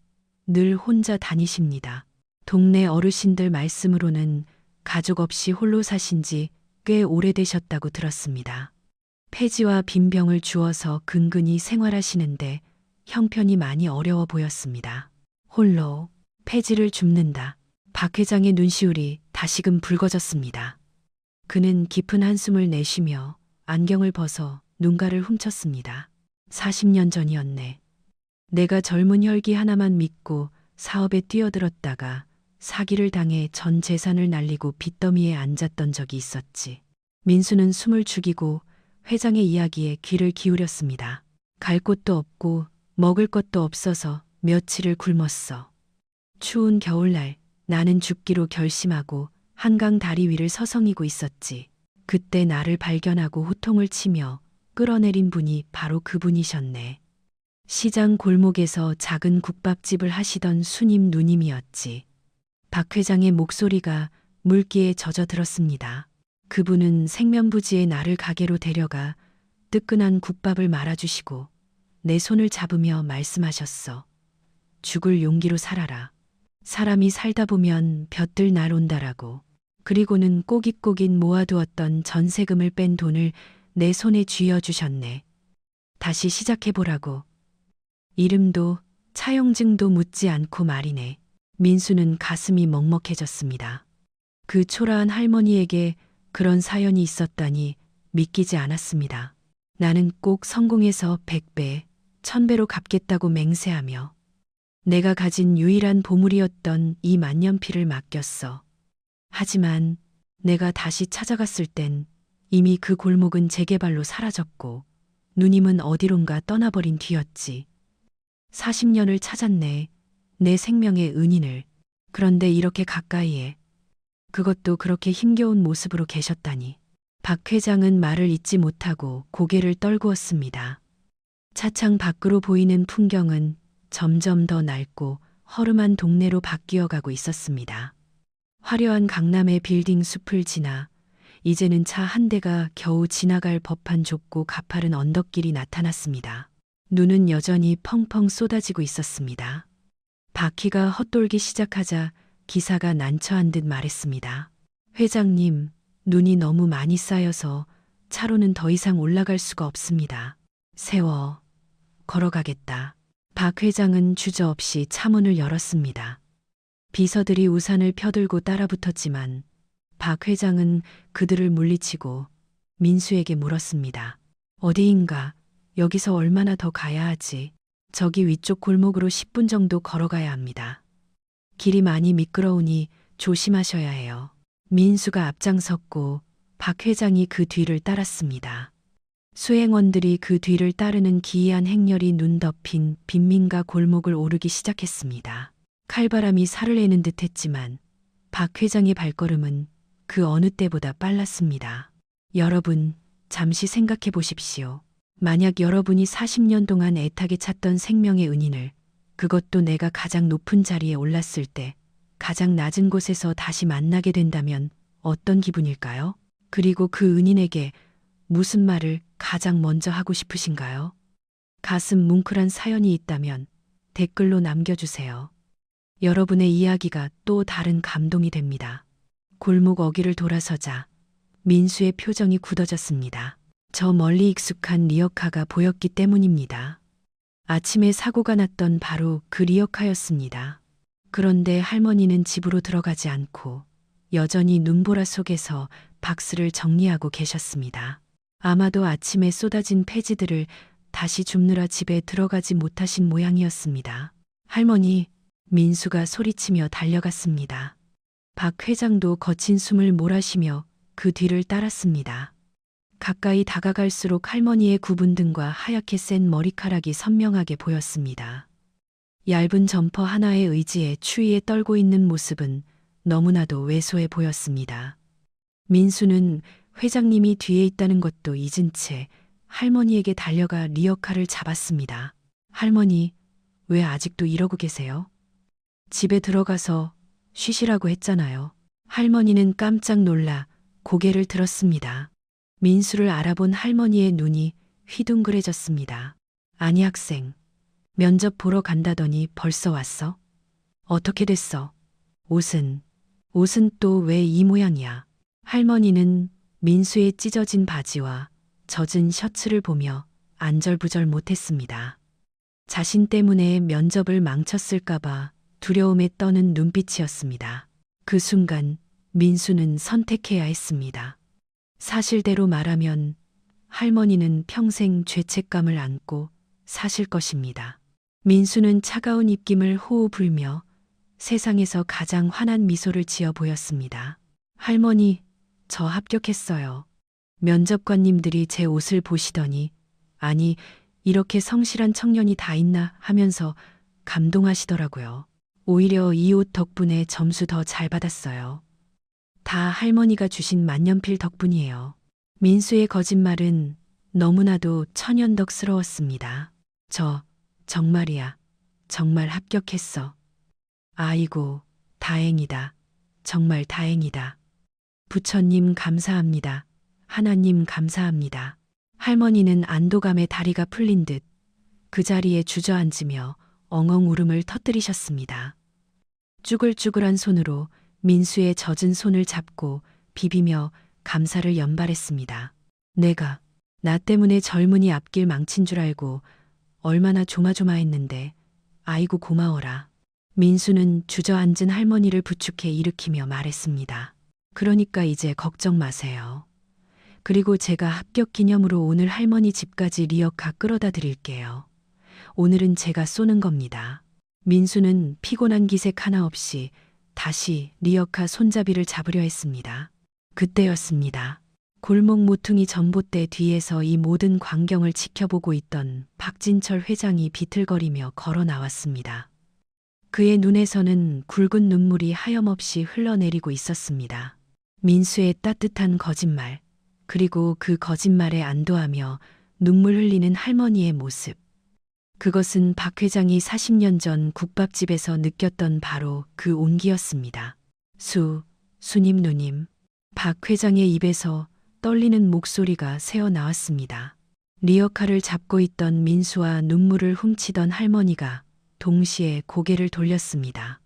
Speaker 3: 늘 혼자 다니십니다. 동네 어르신들 말씀으로는 가족 없이 홀로 사신 지 꽤 오래되셨다고 들었습니다. 폐지와 빈병을 주워서 근근히 생활하시는데 형편이 많이 어려워 보였습니다. 홀로 폐지를 줍는다. 박 회장의 눈시울이 다시금 붉어졌습니다. 그는 깊은 한숨을 내쉬며 안경을 벗어 눈가를 훔쳤습니다. 40년 전이었네. 내가 젊은 혈기 하나만 믿고 사업에 뛰어들었다가 사기를 당해 전 재산을 날리고 빚더미에 앉았던 적이 있었지. 민수는 숨을 죽이고 회장의 이야기에 귀를 기울였습니다. 갈 곳도 없고 먹을 것도 없어서 며칠을 굶었어. 추운 겨울날 나는 죽기로 결심하고 한강 다리 위를 서성이고 있었지. 그때 나를 발견하고 호통을 치며 끌어내린 분이 바로 그분이셨네. 시장 골목에서 작은 국밥집을 하시던 수님 누님이었지. 박 회장의 목소리가 물기에 젖어들었습니다. 그분은 생면부지에 나를 가게로 데려가 뜨끈한 국밥을 말아주시고 내 손을 잡으며 말씀하셨어. 죽을 용기로 살아라. 사람이 살다 보면 볕들 날 온다라고. 그리고는 꼬깃꼬깃 모아두었던 전세금을 뺀 돈을 내 손에 쥐어주셨네. 다시 시작해보라고. 이름도 차용증도 묻지 않고 말이네. 민수는 가슴이 먹먹해졌습니다. 그 초라한 할머니에게 그런 사연이 있었다니 믿기지 않았습니다. 나는 꼭 성공해서 100배, 1000배로 갚겠다고 맹세하며 내가 가진 유일한 보물이었던 이 만년필을 맡겼어. 하지만 내가 다시 찾아갔을 땐 이미 그 골목은 재개발로 사라졌고 누님은 어디론가 떠나버린 뒤였지. 40년을 찾았네. 내 생명의 은인을. 그런데 이렇게 가까이에, 그것도 그렇게 힘겨운 모습으로 계셨다니. 박 회장은 말을 잇지 못하고 고개를 떨구었습니다. 차창 밖으로 보이는 풍경은 점점 더 낡고 허름한 동네로 바뀌어가고 있었습니다. 화려한 강남의 빌딩 숲을 지나 이제는 차 한 대가 겨우 지나갈 법한 좁고 가파른 언덕길이 나타났습니다. 눈은 여전히 펑펑 쏟아지고 있었습니다. 바퀴가 헛돌기 시작하자 기사가 난처한 듯 말했습니다. 회장님, 눈이 너무 많이 쌓여서 차로는 더 이상 올라갈 수가 없습니다. 세워. 걸어가겠다. 박 회장은 주저없이 차문을 열었습니다. 비서들이 우산을 펴들고 따라붙었지만 박 회장은 그들을 물리치고 민수에게 물었습니다. 어디인가? 여기서 얼마나 더 가야 하지? 저기 위쪽 골목으로 10분 정도 걸어가야 합니다. 길이 많이 미끄러우니 조심하셔야 해요. 민수가 앞장섰고 박 회장이 그 뒤를 따랐습니다. 수행원들이 그 뒤를 따르는 기이한 행렬이 눈 덮인 빈민가 골목을 오르기 시작했습니다. 칼바람이 살을 내는 듯 했지만 박 회장의 발걸음은 그 어느 때보다 빨랐습니다. 여러분, 잠시 생각해 보십시오. 만약 여러분이 40년 동안 애타게 찾던 생명의 은인을, 그것도 내가 가장 높은 자리에 올랐을 때 가장 낮은 곳에서 다시 만나게 된다면 어떤 기분일까요? 그리고 그 은인에게 무슨 말을 가장 먼저 하고 싶으신가요? 가슴 뭉클한 사연이 있다면 댓글로 남겨주세요. 여러분의 이야기가 또 다른 감동이 됩니다. 골목 어귀를 돌아서자 민수의 표정이 굳어졌습니다. 저 멀리 익숙한 리어카가 보였기 때문입니다. 아침에 사고가 났던 바로 그 리어카였습니다. 그런데 할머니는 집으로 들어가지 않고 여전히 눈보라 속에서 박스를 정리하고 계셨습니다. 아마도 아침에 쏟아진 폐지들을 다시 줍느라 집에 들어가지 못하신 모양이었습니다. 할머니, 민수가 소리치며 달려갔습니다. 박 회장도 거친 숨을 몰아쉬며 그 뒤를 따랐습니다. 가까이 다가갈수록 할머니의 굽은 등과 하얗게 센 머리카락이 선명하게 보였습니다. 얇은 점퍼 하나의 의지에 추위에 떨고 있는 모습은 너무나도 왜소해 보였습니다. 민수는 회장님이 뒤에 있다는 것도 잊은 채 할머니에게 달려가 리어카를 잡았습니다. 할머니, 왜 아직도 이러고 계세요? 집에 들어가서 쉬시라고 했잖아요. 할머니는 깜짝 놀라 고개를 들었습니다. 민수를 알아본 할머니의 눈이 휘둥그레졌습니다. 아니 학생, 면접 보러 간다더니 벌써 왔어? 어떻게 됐어? 옷은 또 왜 이 모양이야? 할머니는 민수의 찢어진 바지와 젖은 셔츠를 보며 안절부절 못했습니다. 자신 때문에 면접을 망쳤을까봐 두려움에 떠는 눈빛이었습니다. 그 순간 민수는 선택해야 했습니다. 사실대로 말하면 할머니는 평생 죄책감을 안고 사실 것입니다. 민수는 차가운 입김을 호호 불며 세상에서 가장 환한 미소를 지어 보였습니다. 할머니, 저 합격했어요. 면접관님들이 제 옷을 보시더니 아니, 이렇게 성실한 청년이 다 있나 하면서 감동하시더라고요. 오히려 이 옷 덕분에 점수 더 잘 받았어요. 다 할머니가 주신 만년필 덕분이에요. 민수의 거짓말은 너무나도 천연덕스러웠습니다. 저 정말이야. 정말 합격했어. 아이고, 다행이다. 정말 다행이다. 부처님 감사합니다. 하나님 감사합니다. 할머니는 안도감에 다리가 풀린 듯 그 자리에 주저앉으며 엉엉 울음을 터뜨리셨습니다. 쭈글쭈글한 손으로 민수의 젖은 손을 잡고 비비며 감사를 연발했습니다. 내가 나 때문에 젊은이 앞길 망친 줄 알고 얼마나 조마조마했는데 아이고 고마워라. 민수는 주저앉은 할머니를 부축해 일으키며 말했습니다. 그러니까 이제 걱정 마세요. 그리고 제가 합격 기념으로 오늘 할머니 집까지 리어카 끌어다 드릴게요. 오늘은 제가 쏘는 겁니다. 민수는 피곤한 기색 하나 없이 다시 리어카 손잡이를 잡으려 했습니다. 그때였습니다. 골목 모퉁이 전봇대 뒤에서 이 모든 광경을 지켜보고 있던 박진철 회장이 비틀거리며 걸어 나왔습니다. 그의 눈에서는 굵은 눈물이 하염없이 흘러내리고 있었습니다. 민수의 따뜻한 거짓말, 그리고 그 거짓말에 안도하며 눈물 흘리는 할머니의 모습. 그것은 박 회장이 40년 전 국밥집에서 느꼈던 바로 그 온기였습니다. 수님 누님. 박 회장의 입에서 떨리는 목소리가 새어 나왔습니다. 리어카를 잡고 있던 민수와 눈물을 훔치던 할머니가 동시에 고개를 돌렸습니다.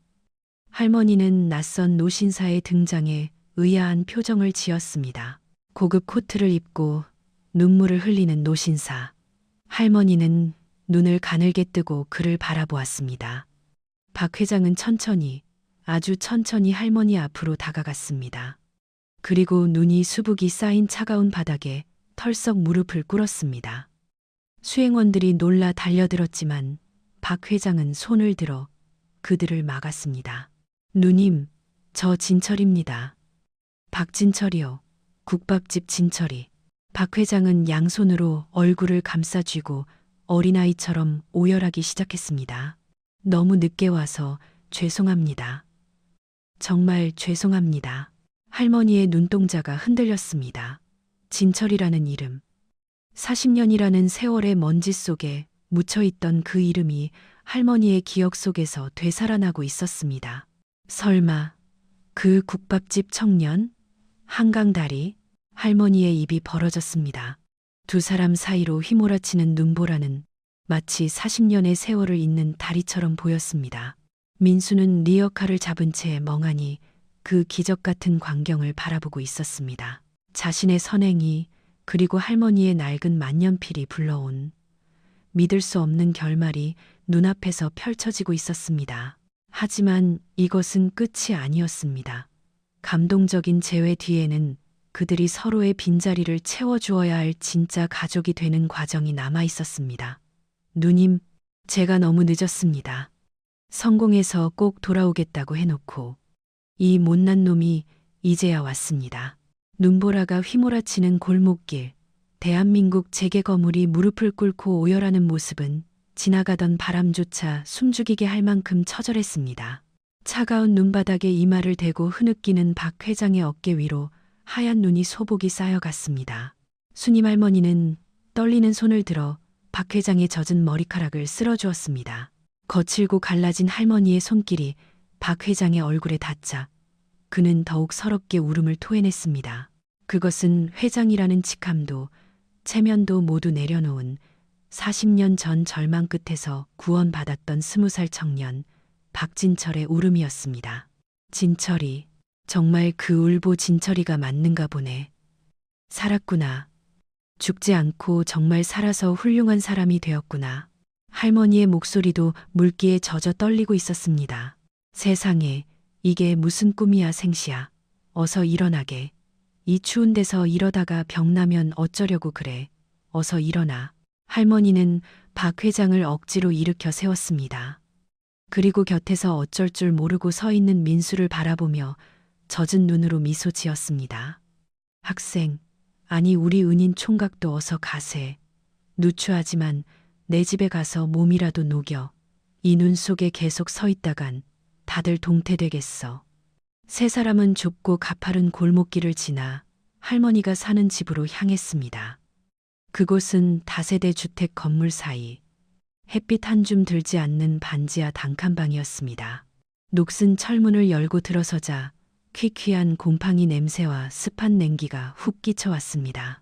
Speaker 3: 할머니는 낯선 노신사의 등장에 의아한 표정을 지었습니다. 고급 코트를 입고 눈물을 흘리는 노신사. 할머니는 눈을 가늘게 뜨고 그를 바라보았습니다. 박 회장은 천천히, 아주 천천히 할머니 앞으로 다가갔습니다. 그리고 눈이 수북이 쌓인 차가운 바닥에 털썩 무릎을 꿇었습니다. 수행원들이 놀라 달려들었지만 박 회장은 손을 들어 그들을 막았습니다. 누님, 저 진철입니다. 박진철이요. 국밥집 진철이. 박 회장은 양손으로 얼굴을 감싸쥐고 어린아이처럼 오열하기 시작했습니다. 너무 늦게 와서 죄송합니다. 정말 죄송합니다. 할머니의 눈동자가 흔들렸습니다. 진철이라는 이름. 40년이라는 세월의 먼지 속에 묻혀있던 그 이름이 할머니의 기억 속에서 되살아나고 있었습니다. 설마 그 국밥집 청년? 한강다리? 할머니의 입이 벌어졌습니다. 두 사람 사이로 휘몰아치는 눈보라는 마치 40년의 세월을 잇는 다리처럼 보였습니다. 민수는 리어카를 잡은 채 멍하니 그 기적 같은 광경을 바라보고 있었습니다. 자신의 선행이 그리고 할머니의 낡은 만년필이 불러온 믿을 수 없는 결말이 눈앞에서 펼쳐지고 있었습니다. 하지만 이것은 끝이 아니었습니다. 감동적인 재회 뒤에는 그들이 서로의 빈자리를 채워주어야 할 진짜 가족이 되는 과정이 남아 있었습니다. 누님, 제가 너무 늦었습니다. 성공해서 꼭 돌아오겠다고 해놓고 이 못난 놈이 이제야 왔습니다. 눈보라가 휘몰아치는 골목길, 대한민국 재개 거물이 무릎을 꿇고 오열하는 모습은 지나가던 바람조차 숨죽이게 할 만큼 처절했습니다. 차가운 눈바닥에 이마를 대고 흐느끼는 박 회장의 어깨 위로 하얀 눈이 소복이 쌓여갔습니다. 순임 할머니는 떨리는 손을 들어 박 회장의 젖은 머리카락을 쓸어주었습니다. 거칠고 갈라진 할머니의 손길이 박 회장의 얼굴에 닿자 그는 더욱 서럽게 울음을 토해냈습니다. 그것은 회장이라는 직함도 체면도 모두 내려놓은 40년 전 절망 끝에서 구원받았던 20살 청년 박진철의 울음이었습니다. 진철이, 정말 그 울보 진철이가 맞는가 보네. 살았구나. 죽지 않고 정말 살아서 훌륭한 사람이 되었구나. 할머니의 목소리도 물기에 젖어 떨리고 있었습니다. 세상에, 이게 무슨 꿈이야 생시야. 어서 일어나게. 이 추운 데서 이러다가 병나면 어쩌려고 그래. 어서 일어나. 할머니는 박 회장을 억지로 일으켜 세웠습니다. 그리고 곁에서 어쩔 줄 모르고 서 있는 민수를 바라보며 젖은 눈으로 미소 지었습니다. 학생, 아니 우리 은인 총각도 어서 가세. 누추하지만 내 집에 가서 몸이라도 녹여. 이 눈 속에 계속 서 있다간 다들 동태되겠어. 세 사람은 좁고 가파른 골목길을 지나 할머니가 사는 집으로 향했습니다. 그곳은 다세대 주택 건물 사이 햇빛 한 줌 들지 않는 반지하 단칸방이었습니다. 녹슨 철문을 열고 들어서자 퀴퀴한 곰팡이 냄새와 습한 냉기가 훅 끼쳐왔습니다.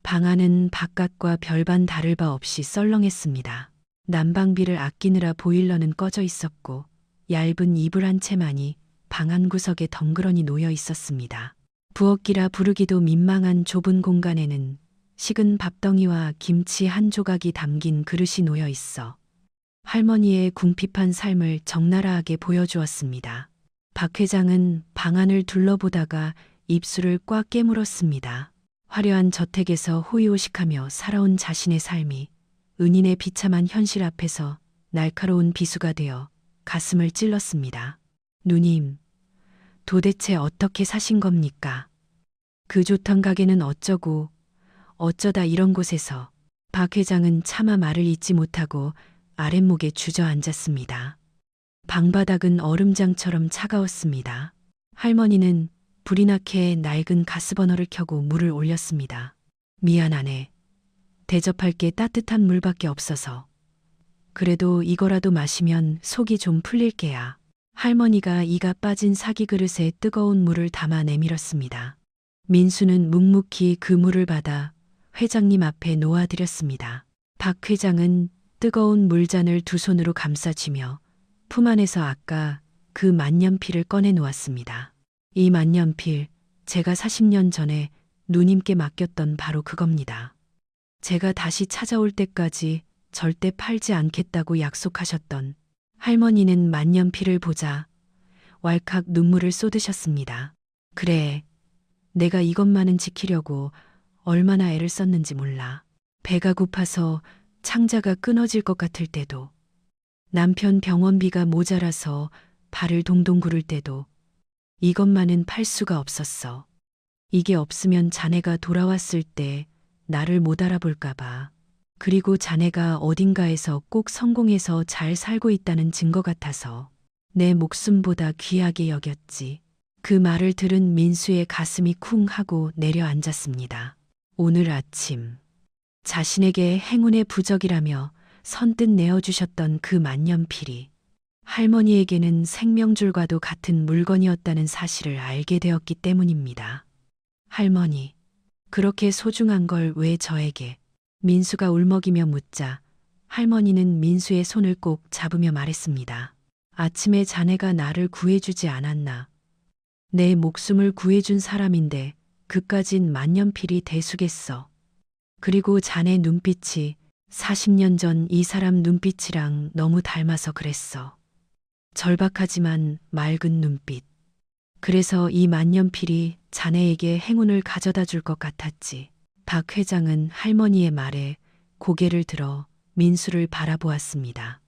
Speaker 3: 방 안은 바깥과 별반 다를 바 없이 썰렁했습니다. 난방비를 아끼느라 보일러는 꺼져 있었고 얇은 이불 한 채만이 방 한 구석에 덩그러니 놓여 있었습니다. 부엌이라 부르기도 민망한 좁은 공간에는 식은 밥덩이와 김치 한 조각이 담긴 그릇이 놓여 있어 할머니의 궁핍한 삶을 적나라하게 보여주었습니다. 박 회장은 방 안을 둘러보다가 입술을 꽉 깨물었습니다. 화려한 저택에서 호의호식하며 살아온 자신의 삶이 은인의 비참한 현실 앞에서 날카로운 비수가 되어 가슴을 찔렀습니다. 누님, 도대체 어떻게 사신 겁니까? 그 좋던 가게는 어쩌고 어쩌다 이런 곳에서. 박 회장은 차마 말을 잇지 못하고 아랫목에 주저앉았습니다. 방바닥은 얼음장처럼 차가웠습니다. 할머니는 불이 나게 낡은 가스버너를 켜고 물을 올렸습니다. 미안하네. 대접할 게 따뜻한 물밖에 없어서. 그래도 이거라도 마시면 속이 좀 풀릴 게야. 할머니가 이가 빠진 사기 그릇에 뜨거운 물을 담아 내밀었습니다. 민수는 묵묵히 그 물을 받아 회장님 앞에 놓아드렸습니다. 박 회장은 뜨거운 물잔을 두 손으로 감싸쥐며 품 안에서 아까 그 만년필을 꺼내 놓았습니다. 이 만년필, 제가 40년 전에 누님께 맡겼던 바로 그겁니다. 제가 다시 찾아올 때까지 절대 팔지 않겠다고 약속하셨던. 할머니는 만년필을 보자 왈칵 눈물을 쏟으셨습니다. 그래, 내가 이것만은 지키려고 얼마나 애를 썼는지 몰라. 배가 고파서 창자가 끊어질 것 같을 때도, 남편 병원비가 모자라서 발을 동동 구를 때도 이것만은 팔 수가 없었어. 이게 없으면 자네가 돌아왔을 때 나를 못 알아볼까 봐. 그리고 자네가 어딘가에서 꼭 성공해서 잘 살고 있다는 증거 같아서 내 목숨보다 귀하게 여겼지. 그 말을 들은 민수의 가슴이 쿵 하고 내려앉았습니다. 오늘 아침 자신에게 행운의 부적이라며 선뜻 내어주셨던 그 만년필이 할머니에게는 생명줄과도 같은 물건이었다는 사실을 알게 되었기 때문입니다. 할머니, 그렇게 소중한 걸 왜 저에게? 민수가 울먹이며 묻자 할머니는 민수의 손을 꼭 잡으며 말했습니다. 아침에 자네가 나를 구해주지 않았나. 내 목숨을 구해준 사람인데 그까진 만년필이 대수겠어. 그리고 자네 눈빛이 40년 전 이 사람 눈빛이랑 너무 닮아서 그랬어. 절박하지만 맑은 눈빛. 그래서 이 만년필이 자네에게 행운을 가져다 줄 것 같았지. 박 회장은 할머니의 말에 고개를 들어 민수를 바라보았습니다.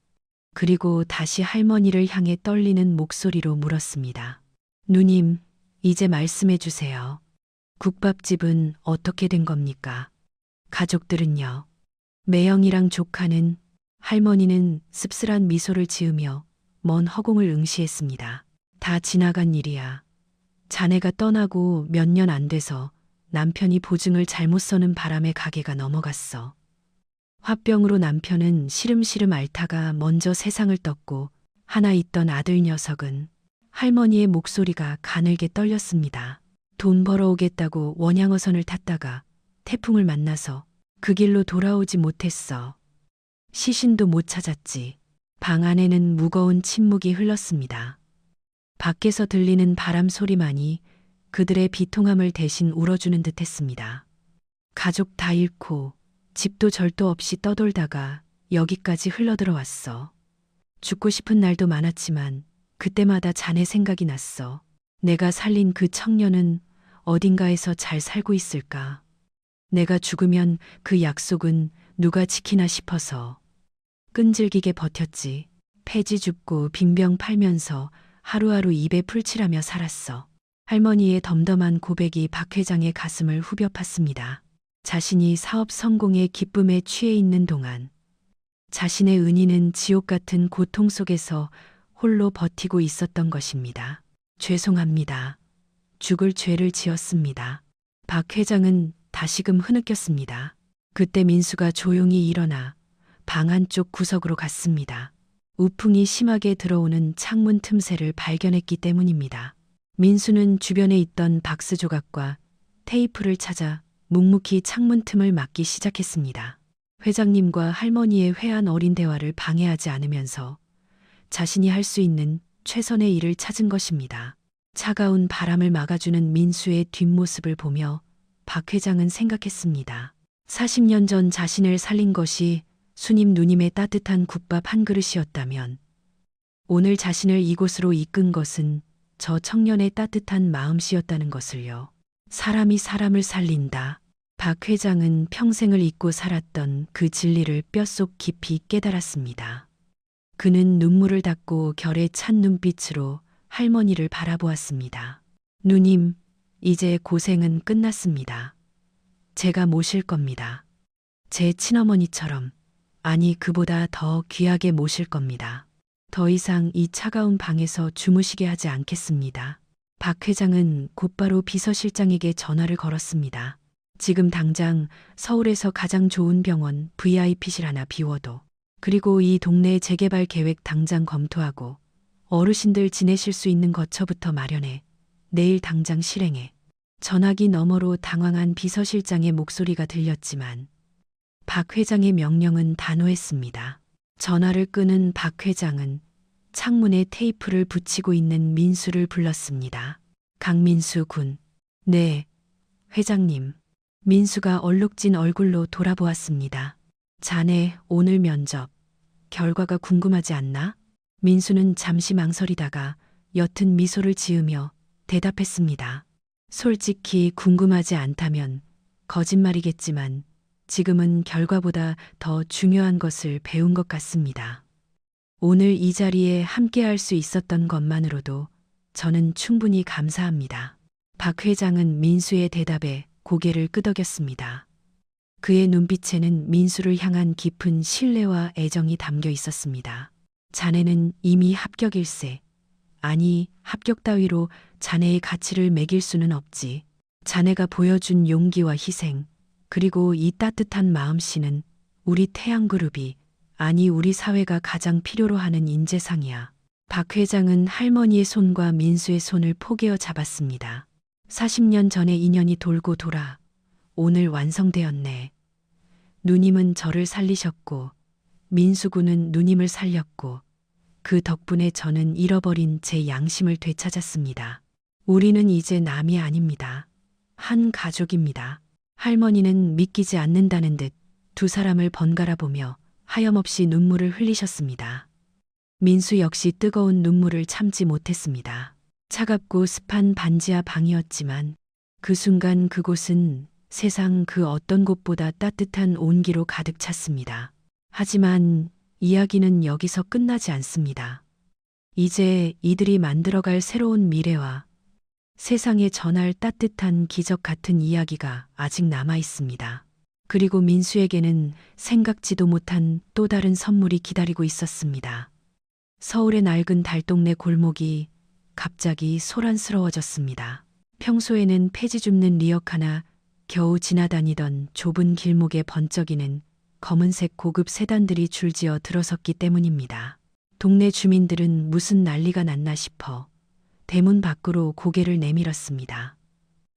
Speaker 3: 그리고 다시 할머니를 향해 떨리는 목소리로 물었습니다. 누님, 이제 말씀해 주세요. 국밥집은 어떻게 된 겁니까? 가족들은요? 매형이랑 조카는? 할머니는 씁쓸한 미소를 지으며 먼 허공을 응시했습니다. 다 지나간 일이야. 자네가 떠나고 몇 년 안 돼서 남편이 보증을 잘못 서는 바람에 가게가 넘어갔어. 화병으로 남편은 시름시름 앓다가 먼저 세상을 떴고 하나 있던 아들 녀석은 할머니의 목소리가 가늘게 떨렸습니다. 돈 벌어오겠다고 원양어선을 탔다가 태풍을 만나서 그 길로 돌아오지 못했어. 시신도 못 찾았지. 방 안에는 무거운 침묵이 흘렀습니다. 밖에서 들리는 바람 소리만이 그들의 비통함을 대신 울어주는 듯 했습니다. 가족 다 잃고 집도 절도 없이 떠돌다가 여기까지 흘러들어왔어. 죽고 싶은 날도 많았지만 그때마다 자네 생각이 났어. 내가 살린 그 청년은 어딘가에서 잘 살고 있을까? 내가 죽으면 그 약속은 누가 지키나 싶어서 끈질기게 버텼지. 폐지 줍고 빈병 팔면서 하루하루 입에 풀칠하며 살았어. 할머니의 덤덤한 고백이 박 회장의 가슴을 후벼 팠습니다. 자신이 사업 성공의 기쁨에 취해 있는 동안 자신의 은희는 지옥 같은 고통 속에서 홀로 버티고 있었던 것입니다. 죄송합니다. 죽을 죄를 지었습니다. 박 회장은 다시금 흐느꼈습니다. 그때 민수가 조용히 일어나 방 안쪽 구석으로 갔습니다. 우풍이 심하게 들어오는 창문 틈새를 발견했기 때문입니다. 민수는 주변에 있던 박스 조각과 테이프를 찾아 묵묵히 창문 틈을 막기 시작했습니다. 회장님과 할머니의 회한 어린 대화를 방해하지 않으면서 자신이 할 수 있는 최선의 일을 찾은 것입니다. 차가운 바람을 막아주는 민수의 뒷모습을 보며 박 회장은 생각했습니다. 40년 전 자신을 살린 것이 수님 누님의 따뜻한 국밥 한 그릇이었다면 오늘 자신을 이곳으로 이끈 것은 저 청년의 따뜻한 마음씨였다는 것을요. 사람이 사람을 살린다. 박 회장은 평생을 잊고 살았던 그 진리를 뼛속 깊이 깨달았습니다. 그는 눈물을 닦고 결에 찬 눈빛으로 할머니를 바라보았습니다. 누님, 이제 고생은 끝났습니다. 제가 모실 겁니다. 제 친어머니처럼, 아니 그보다 더 귀하게 모실 겁니다. 더 이상 이 차가운 방에서 주무시게 하지 않겠습니다. 박 회장은 곧바로 비서실장에게 전화를 걸었습니다. 지금 당장 서울에서 가장 좋은 병원 VIP실 하나 비워도, 그리고 이 동네 재개발 계획 당장 검토하고 어르신들 지내실 수 있는 거처부터 마련해 내일 당장 실행해. 전화기 너머로 당황한 비서실장의 목소리가 들렸지만 박 회장의 명령은 단호했습니다. 전화를 끄는 박 회장은 창문에 테이프를 붙이고 있는 민수를 불렀습니다. 강민수 군. 네, 회장님. 민수가 얼룩진 얼굴로 돌아보았습니다. 자네 오늘 면접 결과가 궁금하지 않나? 민수는 잠시 망설이다가 옅은 미소를 지으며 대답했습니다. 솔직히 궁금하지 않다면 거짓말이겠지만 지금은 결과보다 더 중요한 것을 배운 것 같습니다. 오늘 이 자리에 함께할 수 있었던 것만으로도 저는 충분히 감사합니다. 박 회장은 민수의 대답에 고개를 끄덕였습니다. 그의 눈빛에는 민수를 향한 깊은 신뢰와 애정이 담겨 있었습니다. 자네는 이미 합격일세. 아니, 합격 따위로 자네의 가치를 매길 수는 없지. 자네가 보여준 용기와 희생, 그리고 이 따뜻한 마음씨는 우리 태양그룹이, 아니 우리 사회가 가장 필요로 하는 인재상이야. 박 회장은 할머니의 손과 민수의 손을 포개어 잡았습니다. 40년 전의 인연이 돌고 돌아 오늘 완성되었네. 누님은 저를 살리셨고 민수군은 누님을 살렸고 그 덕분에 저는 잃어버린 제 양심을 되찾았습니다. 우리는 이제 남이 아닙니다. 한 가족입니다. 할머니는 믿기지 않는다는 듯 두 사람을 번갈아 보며 하염없이 눈물을 흘리셨습니다. 민수 역시 뜨거운 눈물을 참지 못했습니다. 차갑고 습한 반지하 방이었지만 그 순간 그곳은 세상 그 어떤 곳보다 따뜻한 온기로 가득 찼습니다. 하지만 이야기는 여기서 끝나지 않습니다. 이제 이들이 만들어갈 새로운 미래와 세상에 전할 따뜻한 기적 같은 이야기가 아직 남아 있습니다. 그리고 민수에게는 생각지도 못한 또 다른 선물이 기다리고 있었습니다. 서울의 낡은 달동네 골목이 갑자기 소란스러워졌습니다. 평소에는 폐지 줍는 리역 하나 겨우 지나다니던 좁은 길목에 번쩍이는 검은색 고급 세단들이 줄지어 들어섰기 때문입니다. 동네 주민들은 무슨 난리가 났나 싶어 대문 밖으로 고개를 내밀었습니다.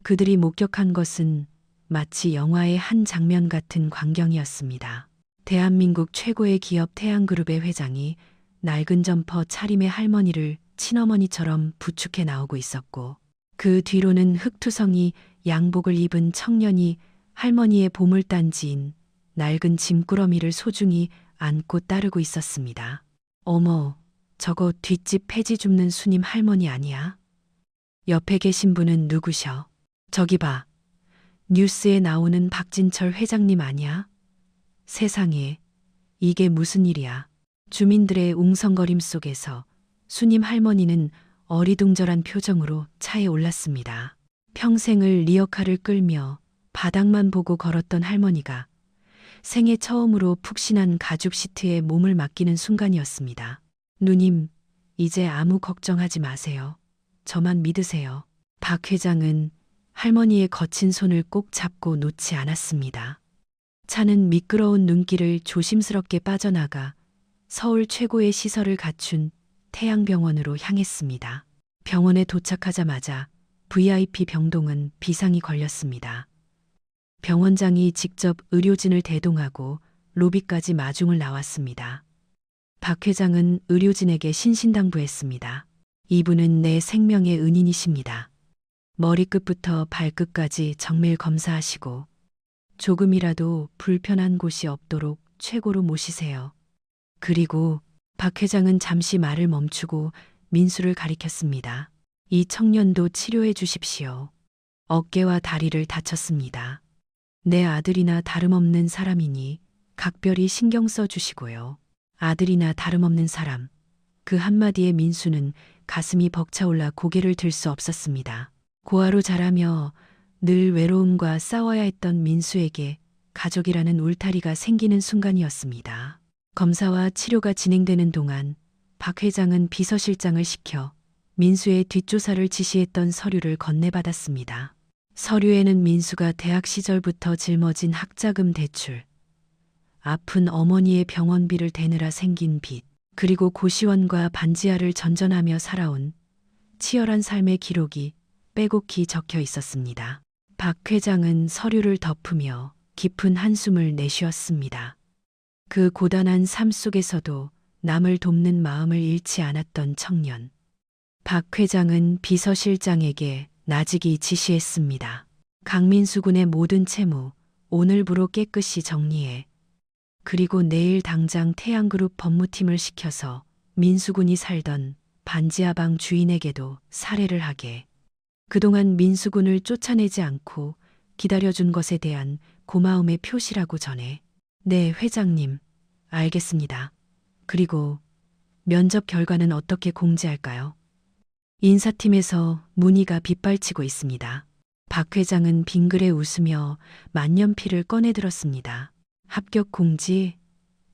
Speaker 3: 그들이 목격한 것은 마치 영화의 한 장면 같은 광경이었습니다. 대한민국 최고의 기업 태양그룹의 회장이 낡은 점퍼 차림의 할머니를 친어머니처럼 부축해 나오고 있었고, 그 뒤로는 흑투성이 양복을 입은 청년이 할머니의 보물단지인 낡은 짐꾸러미를 소중히 안고 따르고 있었습니다. 어머, 저거 뒷집 폐지 줍는 수님 할머니 아니야? 옆에 계신 분은 누구셔? 저기 봐. 뉴스에 나오는 박진철 회장님 아니야? 세상에, 이게 무슨 일이야? 주민들의 웅성거림 속에서 수님 할머니는 어리둥절한 표정으로 차에 올랐습니다. 평생을 리어카를 끌며 바닥만 보고 걸었던 할머니가 생애 처음으로 푹신한 가죽 시트에 몸을 맡기는 순간이었습니다. 누님, 이제 아무 걱정하지 마세요. 저만 믿으세요. 박 회장은 할머니의 거친 손을 꼭 잡고 놓지 않았습니다. 차는 미끄러운 눈길을 조심스럽게 빠져나가 서울 최고의 시설을 갖춘 태양병원으로 향했습니다. 병원에 도착하자마자 VIP 병동은 비상이 걸렸습니다. 병원장이 직접 의료진을 대동하고 로비까지 마중을 나왔습니다. 박 회장은 의료진에게 신신당부했습니다. 이분은 내 생명의 은인이십니다. 머리끝부터 발끝까지 정밀 검사하시고 조금이라도 불편한 곳이 없도록 최고로 모시세요. 그리고 박 회장은 잠시 말을 멈추고 민수를 가리켰습니다. 이 청년도 치료해 주십시오. 어깨와 다리를 다쳤습니다. 내 아들이나 다름없는 사람이니 각별히 신경 써 주시고요. 아들이나 다름없는 사람. 그 한마디에 민수는 가슴이 벅차올라 고개를 들 수 없었습니다. 고아로 자라며 늘 외로움과 싸워야 했던 민수에게 가족이라는 울타리가 생기는 순간이었습니다. 검사와 치료가 진행되는 동안 박 회장은 비서실장을 시켜 민수의 뒷조사를 지시했던 서류를 건네받았습니다. 서류에는 민수가 대학 시절부터 짊어진 학자금 대출, 아픈 어머니의 병원비를 대느라 생긴 빚, 그리고 고시원과 반지하를 전전하며 살아온 치열한 삶의 기록이 빼곡히 적혀 있었습니다. 박 회장은 서류를 덮으며 깊은 한숨을 내쉬었습니다. 그 고단한 삶 속에서도 남을 돕는 마음을 잃지 않았던 청년. 박 회장은 비서실장에게 나직이 지시했습니다. 강민수 군의 모든 채무 오늘부로 깨끗이 정리해. 그리고 내일 당장 태양그룹 법무팀을 시켜서 민수 군이 살던 반지하방 주인에게도 살해를 하게. 그동안 민수 군을 쫓아내지 않고 기다려준 것에 대한 고마움의 표시라고 전해. 네, 회장님. 알겠습니다. 그리고 면접 결과는 어떻게 공지할까요? 인사팀에서 문의가 빗발치고 있습니다. 박 회장은 빙그레 웃으며 만년필을 꺼내들었습니다. 합격 공지?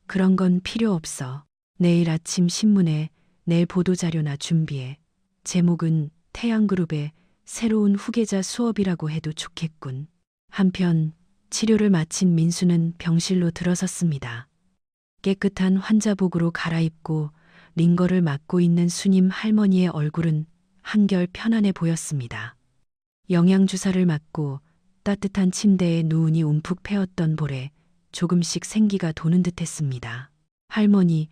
Speaker 3: 그런 건 필요 없어. 내일 아침 신문에 내 보도자료나 준비해. 제목은 태양그룹의 새로운 후계자 수업이라고 해도 좋겠군. 한편 치료를 마친 민수는 병실로 들어섰습니다. 깨끗한 환자복으로 갈아입고 링거를 맞고 있는 수님 할머니의 얼굴은 한결 편안해 보였습니다. 영양주사를 맞고 따뜻한 침대에 누우니 움푹 패었던 볼에 조금씩 생기가 도는 듯 했습니다. 할머니,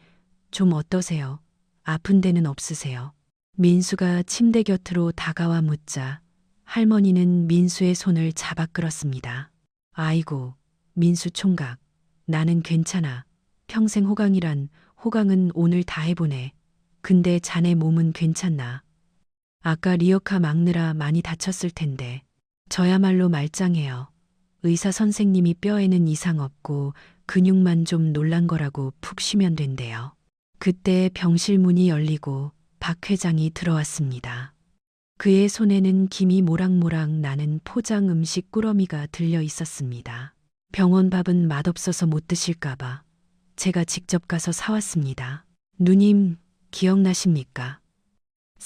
Speaker 3: 좀 어떠세요? 아픈 데는 없으세요? 민수가 침대 곁으로 다가와 묻자 할머니는 민수의 손을 잡아 끌었습니다. 아이고, 민수 총각, 나는 괜찮아. 평생 호강이란 호강은 오늘 다 해보네. 근데 자네 몸은 괜찮나? 아까 리어카 막느라 많이 다쳤을 텐데. 저야말로 말짱해요. 의사 선생님이 뼈에는 이상 없고 근육만 좀 놀란 거라고 푹 쉬면 된대요. 그때 병실 문이 열리고 박 회장이 들어왔습니다. 그의 손에는 김이 모락모락 나는 포장 음식 꾸러미가 들려 있었습니다. 병원 밥은 맛없어서 못 드실까봐 제가 직접 가서 사왔습니다. 누님, 기억나십니까?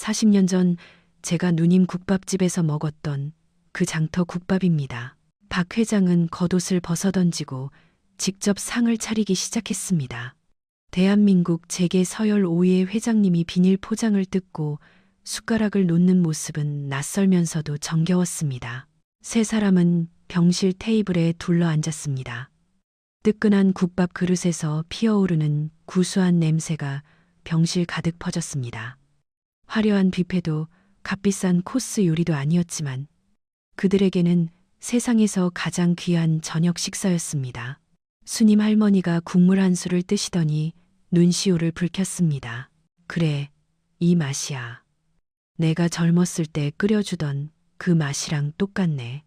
Speaker 3: 40년 전 제가 누님 국밥집에서 먹었던 그 장터 국밥입니다. 박 회장은 겉옷을 벗어던지고 직접 상을 차리기 시작했습니다. 대한민국 재계 서열 5위의 회장님이 비닐 포장을 뜯고 숟가락을 놓는 모습은 낯설면서도 정겨웠습니다. 세 사람은 병실 테이블에 둘러 앉았습니다. 뜨끈한 국밥 그릇에서 피어오르는 구수한 냄새가 병실 가득 퍼졌습니다. 화려한 뷔페도 값비싼 코스 요리도 아니었지만 그들에게는 세상에서 가장 귀한 저녁 식사였습니다. 수님 할머니가 국물 한 술을 뜨시더니 눈시울을 붉혔습니다. 그래, 이 맛이야. 내가 젊었을 때 끓여주던 그 맛이랑 똑같네.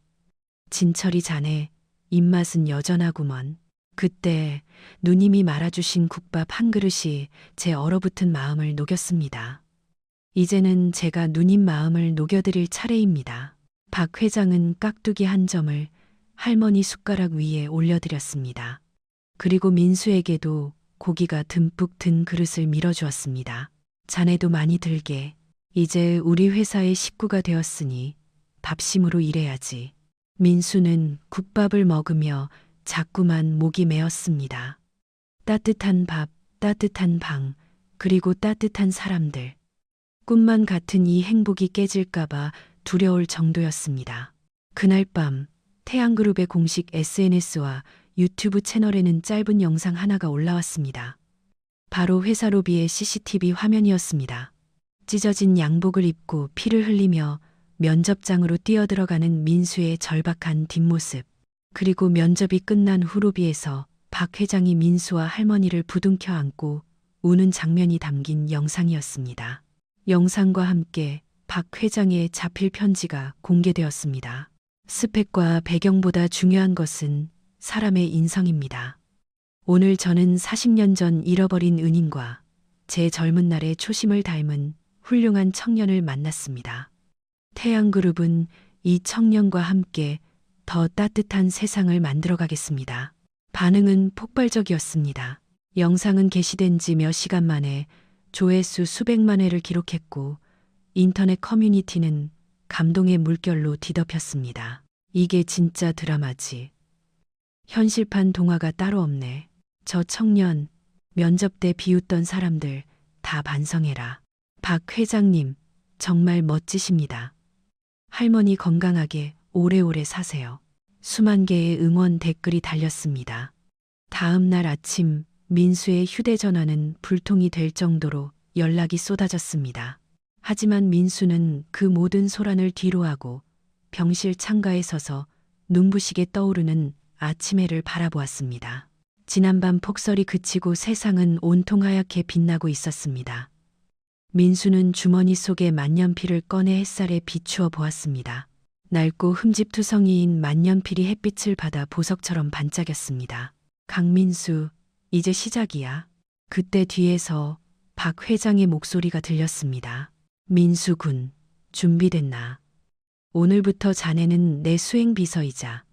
Speaker 3: 진철이 자네, 입맛은 여전하구먼. 그때 누님이 말아주신 국밥 한 그릇이 제 얼어붙은 마음을 녹였습니다. 이제는 제가 누님 마음을 녹여드릴 차례입니다. 박 회장은 깍두기 한 점을 할머니 숟가락 위에 올려드렸습니다. 그리고 민수에게도 고기가 듬뿍 든 그릇을 밀어주었습니다. 자네도 많이 들게. 이제 우리 회사의 식구가 되었으니 밥심으로 일해야지. 민수는 국밥을 먹으며 자꾸만 목이 메었습니다. 따뜻한 밥, 따뜻한 방, 그리고 따뜻한 사람들. 꿈만 같은 이 행복이 깨질까봐 두려울 정도였습니다. 그날 밤 태양그룹의 공식 SNS와 유튜브 채널에는 짧은 영상 하나가 올라왔습니다. 바로 회사 로비의 CCTV 화면이었습니다. 찢어진 양복을 입고 피를 흘리며 면접장으로 뛰어들어가는 민수의 절박한 뒷모습. 그리고 면접이 끝난 후 로비에서 박 회장이 민수와 할머니를 부둥켜 안고 우는 장면이 담긴 영상이었습니다. 영상과 함께 박 회장의 자필 편지가 공개되었습니다. 스펙과 배경보다 중요한 것은 사람의 인성입니다. 오늘 저는 40년 전 잃어버린 은인과 제 젊은 날의 초심을 닮은 훌륭한 청년을 만났습니다. 태양그룹은 이 청년과 함께 더 따뜻한 세상을 만들어가겠습니다. 반응은 폭발적이었습니다. 영상은 게시된 지 몇 시간 만에 조회수 수백만 회를 기록했고 인터넷 커뮤니티는 감동의 물결로 뒤덮였습니다. 이게 진짜 드라마지. 현실판 동화가 따로 없네. 저 청년, 면접 때 비웃던 사람들 다 반성해라. 박 회장님, 정말 멋지십니다. 할머니 건강하게 오래오래 사세요. 수만 개의 응원 댓글이 달렸습니다. 다음 날 아침 민수의 휴대전화는 불통이 될 정도로 연락이 쏟아졌습니다. 하지만 민수는 그 모든 소란을 뒤로하고 병실 창가에 서서 눈부시게 떠오르는 아침 해를 바라보았습니다. 지난밤 폭설이 그치고 세상은 온통 하얗게 빛나고 있었습니다. 민수는 주머니 속에 만년필을 꺼내 햇살에 비추어 보았습니다. 낡고 흠집투성이인 만년필이 햇빛을 받아 보석처럼 반짝였습니다. 강민수, 이제 시작이야. 그때 뒤에서 박 회장의 목소리가 들렸습니다. 민수 군, 준비됐나? 오늘부터 자네는 내 수행비서이자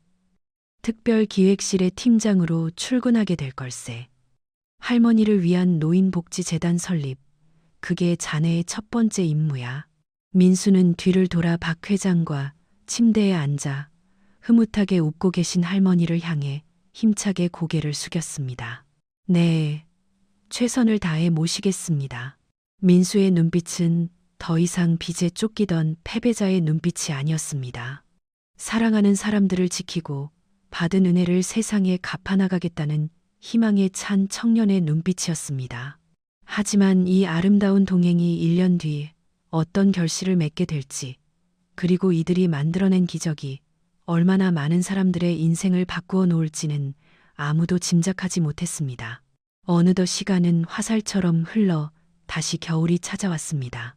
Speaker 3: 특별기획실의 팀장으로 출근하게 될 걸세. 할머니를 위한 노인복지재단 설립, 그게 자네의 첫 번째 임무야. 민수는 뒤를 돌아 박 회장과 침대에 앉아 흐뭇하게 웃고 계신 할머니를 향해 힘차게 고개를 숙였습니다. 네, 최선을 다해 모시겠습니다. 민수의 눈빛은 더 이상 빚에 쫓기던 패배자의 눈빛이 아니었습니다. 사랑하는 사람들을 지키고 받은 은혜를 세상에 갚아나가겠다는 희망에 찬 청년의 눈빛이었습니다. 하지만 이 아름다운 동행이 1년 뒤 어떤 결실을 맺게 될지, 그리고 이들이 만들어낸 기적이 얼마나 많은 사람들의 인생을 바꾸어 놓을지는 아무도 짐작하지 못했습니다. 어느덧 시간은 화살처럼 흘러 다시 겨울이 찾아왔습니다.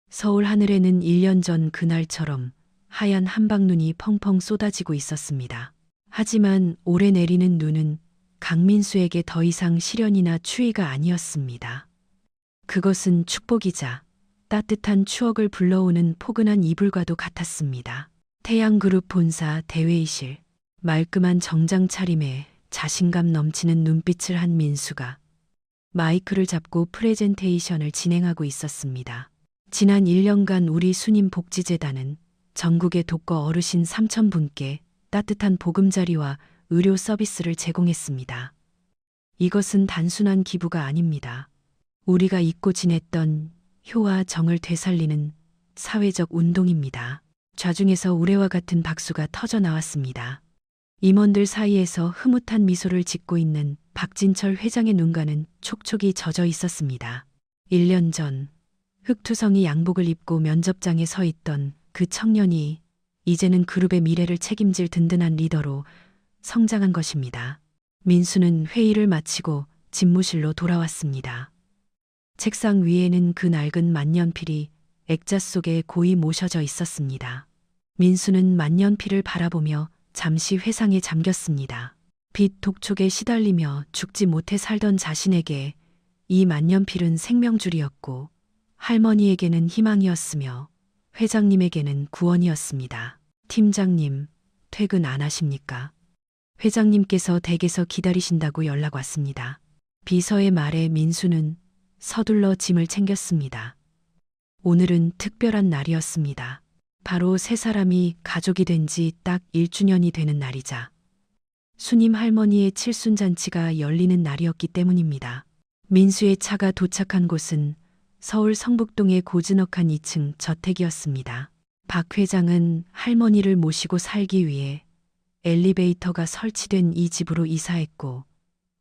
Speaker 3: 서울 하늘에는 1년 전 그날처럼 하얀 한방눈이 펑펑 쏟아지고 있었습니다. 하지만 올해 내리는 눈은 강민수에게 더 이상 시련이나 추위가 아니었습니다. 그것은 축복이자 따뜻한 추억을 불러오는 포근한 이불과도 같았습니다. 태양그룹 본사 대회의실, 말끔한 정장 차림에 자신감 넘치는 눈빛을 한 민수가 마이크를 잡고 프레젠테이션을 진행하고 있었습니다. 지난 1년간 우리 순임 복지재단은 전국의 독거 어르신 3,000분께 따뜻한 보금자리와 의료 서비스를 제공했습니다. 이것은 단순한 기부가 아닙니다. 우리가 잊고 지냈던 효와 정을 되살리는 사회적 운동입니다. 좌중에서 우레와 같은 박수가 터져 나왔습니다. 임원들 사이에서 흐뭇한 미소를 짓고 있는 박진철 회장의 눈가는 촉촉이 젖어 있었습니다. 1년 전 흑투성이 양복을 입고 면접장에 서 있던 그 청년이 이제는 그룹의 미래를 책임질 든든한 리더로 성장한 것입니다. 민수는 회의를 마치고 집무실로 돌아왔습니다. 책상 위에는 그 낡은 만년필이 액자 속에 고이 모셔져 있었습니다. 민수는 만년필을 바라보며 잠시 회상에 잠겼습니다. 빛 독촉에 시달리며 죽지 못해 살던 자신에게 이 만년필은 생명줄이었고 할머니에게는 희망이었으며 회장님에게는 구원이었습니다. 팀장님, 퇴근 안 하십니까? 회장님께서 댁에서 기다리신다고 연락 왔습니다. 비서의 말에 민수는 서둘러 짐을 챙겼습니다. 오늘은 특별한 날이었습니다. 바로 세 사람이 가족이 된 지 딱 1주년이 되는 날이자 순임 할머니의 칠순잔치가 열리는 날이었기 때문입니다. 민수의 차가 도착한 곳은 서울 성북동의 고즈넉한 2층 저택이었습니다. 박 회장은 할머니를 모시고 살기 위해 엘리베이터가 설치된 이 집으로 이사했고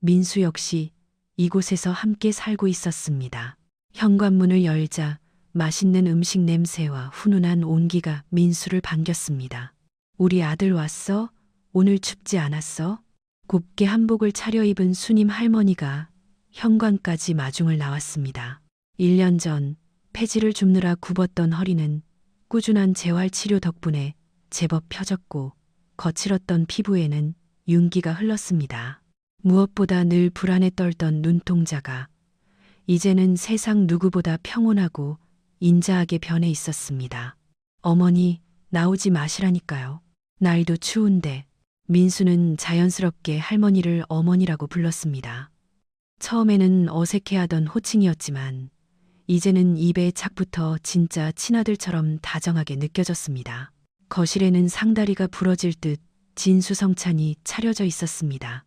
Speaker 3: 민수 역시 이곳에서 함께 살고 있었습니다. 현관문을 열자 맛있는 음식 냄새와 훈훈한 온기가 민수를 반겼습니다. 우리 아들 왔어? 오늘 춥지 않았어? 곱게 한복을 차려입은 순임 할머니가 현관까지 마중을 나왔습니다. 1년 전 폐지를 줍느라 굽었던 허리는 꾸준한 재활치료 덕분에 제법 펴졌고 거칠었던 피부에는 윤기가 흘렀습니다. 무엇보다 늘 불안에 떨던 눈동자가 이제는 세상 누구보다 평온하고 인자하게 변해 있었습니다. 어머니, 나오지 마시라니까요. 날도 추운데. 민수는 자연스럽게 할머니를 어머니라고 불렀습니다. 처음에는 어색해하던 호칭이었지만 이제는 입에 착부터 진짜 친아들처럼 다정하게 느껴졌습니다. 거실에는 상다리가 부러질 듯 진수성찬이 차려져 있었습니다.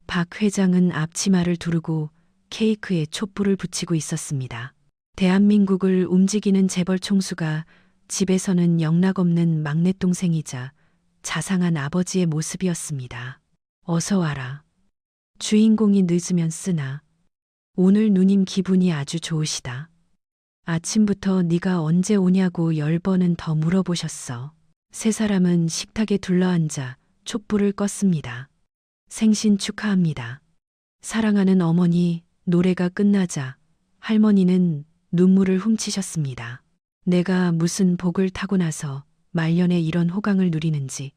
Speaker 3: 박 회장은 앞치마를 두르고 케이크에 촛불을 붙이고 있었습니다. 대한민국을 움직이는 재벌 총수가 집에서는 영락없는 막내동생이자 자상한 아버지의 모습이었습니다. 어서 와라. 주인공이 늦으면 쓰나. 오늘 누님 기분이 아주 좋으시다. 아침부터 네가 언제 오냐고 10번은 더 물어보셨어. 세 사람은 식탁에 둘러앉아 촛불을 껐습니다. 생신 축하합니다. 사랑하는 어머니. 노래가 끝나자 할머니는 눈물을 훔치셨습니다. 내가 무슨 복을 타고 나서 말년에 이런 호강을 누리는지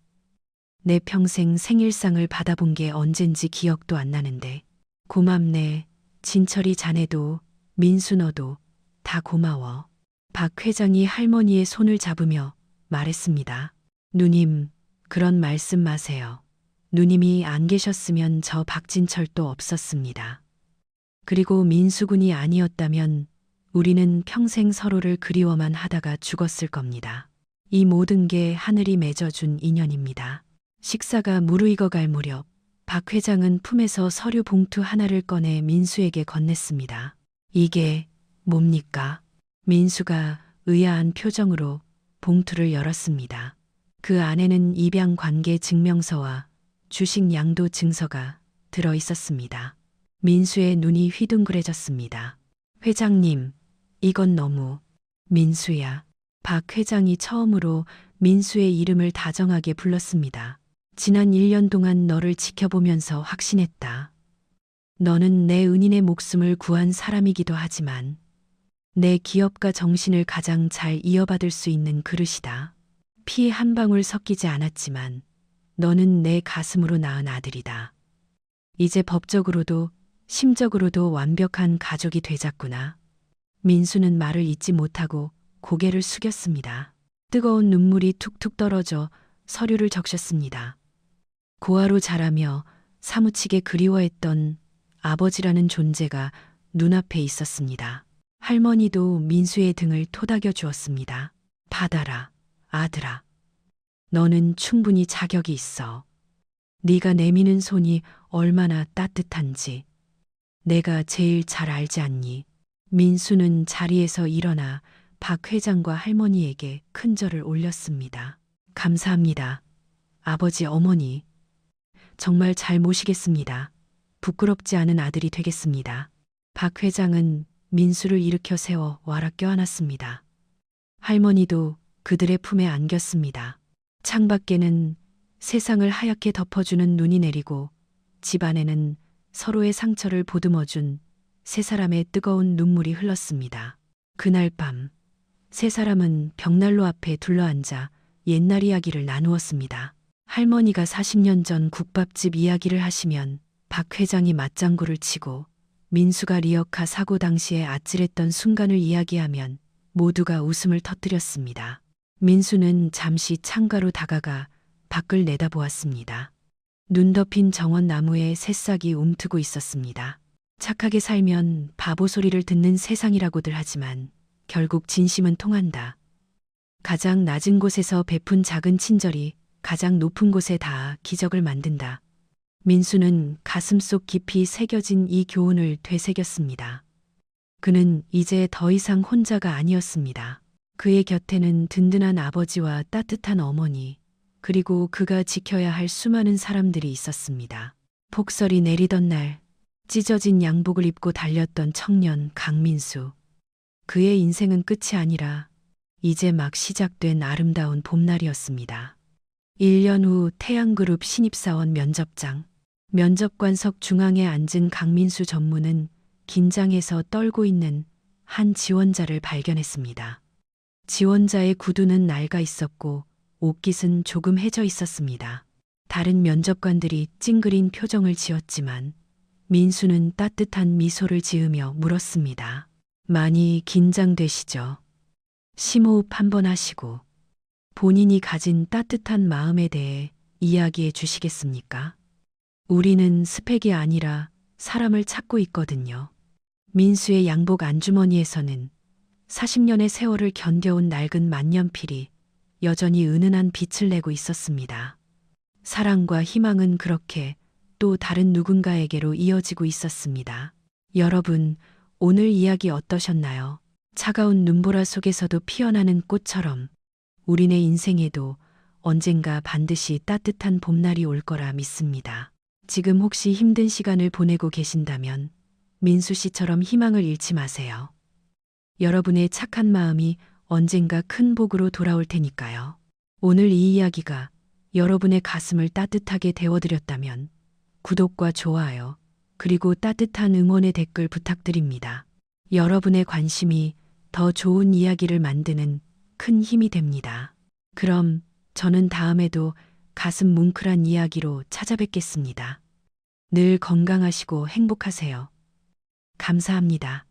Speaker 3: 내 평생 생일상을 받아본 게 언젠지 기억도 안 나는데 고맙네. 진철이 자네도 민수 너도 다 고마워. 박 회장이 할머니의 손을 잡으며 말했습니다. 누님, 그런 말씀 마세요. 누님이 안 계셨으면 저 박진철도 없었습니다. 그리고 민수군이 아니었다면 우리는 평생 서로를 그리워만 하다가 죽었을 겁니다. 이 모든 게 하늘이 맺어준 인연입니다. 식사가 무르익어갈 무렵 박 회장은 품에서 서류 봉투 하나를 꺼내 민수에게 건넸습니다. 이게 뭡니까? 민수가 의아한 표정으로 봉투를 열었습니다. 그 안에는 입양 관계 증명서와 주식 양도 증서가 들어 있었습니다. 민수의 눈이 휘둥그레졌습니다. 회장님, 이건 너무. 민수야. 박 회장이 처음으로 민수의 이름을 다정하게 불렀습니다. 지난 1년 동안 너를 지켜보면서 확신했다. 너는 내 은인의 목숨을 구한 사람이기도 하지만 내 기업가 정신을 가장 잘 이어받을 수 있는 그릇이다. 피 한 방울 섞이지 않았지만 너는 내 가슴으로 낳은 아들이다. 이제 법적으로도 심적으로도 완벽한 가족이 되자꾸나. 민수는 말을 잇지 못하고 고개를 숙였습니다. 뜨거운 눈물이 툭툭 떨어져 서류를 적셨습니다. 고아로 자라며 사무치게 그리워했던 아버지라는 존재가 눈앞에 있었습니다. 할머니도 민수의 등을 토닥여 주었습니다. 받아라, 아들아. 너는 충분히 자격이 있어. 네가 내미는 손이 얼마나 따뜻한지 내가 제일 잘 알지 않니? 민수는 자리에서 일어나 박 회장과 할머니에게 큰 절을 올렸습니다. 감사합니다. 아버지, 어머니. 정말 잘 모시겠습니다. 부끄럽지 않은 아들이 되겠습니다. 박 회장은 민수를 일으켜 세워 와라 껴안았습니다. 할머니도 그들의 품에 안겼습니다. 창밖에는 세상을 하얗게 덮어주는 눈이 내리고 집 안에는 서로의 상처를 보듬어준 세 사람의 뜨거운 눈물이 흘렀습니다. 그날 밤, 세 사람은 벽난로 앞에 둘러앉아 옛날 이야기를 나누었습니다. 할머니가 40년 전 국밥집 이야기를 하시면 박 회장이 맞장구를 치고 민수가 리어카 사고 당시에 아찔했던 순간을 이야기하면 모두가 웃음을 터뜨렸습니다. 민수는 잠시 창가로 다가가 밖을 내다보았습니다. 눈 덮인 정원 나무에 새싹이 움트고 있었습니다. 착하게 살면 바보 소리를 듣는 세상이라고들 하지만 결국 진심은 통한다. 가장 낮은 곳에서 베푼 작은 친절이 가장 높은 곳에 닿아 기적을 만든다. 민수는 가슴속 깊이 새겨진 이 교훈을 되새겼습니다. 그는 이제 더 이상 혼자가 아니었습니다. 그의 곁에는 든든한 아버지와 따뜻한 어머니, 그리고 그가 지켜야 할 수많은 사람들이 있었습니다. 폭설이 내리던 날, 찢어진 양복을 입고 달렸던 청년 강민수. 그의 인생은 끝이 아니라 이제 막 시작된 아름다운 봄날이었습니다. 1년 후 태양그룹 신입사원 면접장. 면접관석 중앙에 앉은 강민수 전무는 긴장해서 떨고 있는 한 지원자를 발견했습니다. 지원자의 구두는 낡아 있었고 옷깃은 조금 해져 있었습니다. 다른 면접관들이 찡그린 표정을 지었지만 민수는 따뜻한 미소를 지으며 물었습니다. 많이 긴장되시죠? 심호흡 한번 하시고 본인이 가진 따뜻한 마음에 대해 이야기해 주시겠습니까? 우리는 스펙이 아니라 사람을 찾고 있거든요. 민수의 양복 안주머니에서는 40년의 세월을 견뎌온 낡은 만년필이 여전히 은은한 빛을 내고 있었습니다. 사랑과 희망은 그렇게 또 다른 누군가에게로 이어지고 있었습니다. 여러분, 오늘 이야기 어떠셨나요? 차가운 눈보라 속에서도 피어나는 꽃처럼 우리네 인생에도 언젠가 반드시 따뜻한 봄날이 올 거라 믿습니다. 지금 혹시 힘든 시간을 보내고 계신다면 민수 씨처럼 희망을 잃지 마세요. 여러분의 착한 마음이 언젠가 큰 복으로 돌아올 테니까요. 오늘 이 이야기가 여러분의 가슴을 따뜻하게 데워드렸다면 구독과 좋아요, 그리고 따뜻한 응원의 댓글 부탁드립니다. 여러분의 관심이 더 좋은 이야기를 만드는 큰 힘이 됩니다. 그럼 저는 다음에도 가슴 뭉클한 이야기로 찾아뵙겠습니다. 늘 건강하시고 행복하세요. 감사합니다.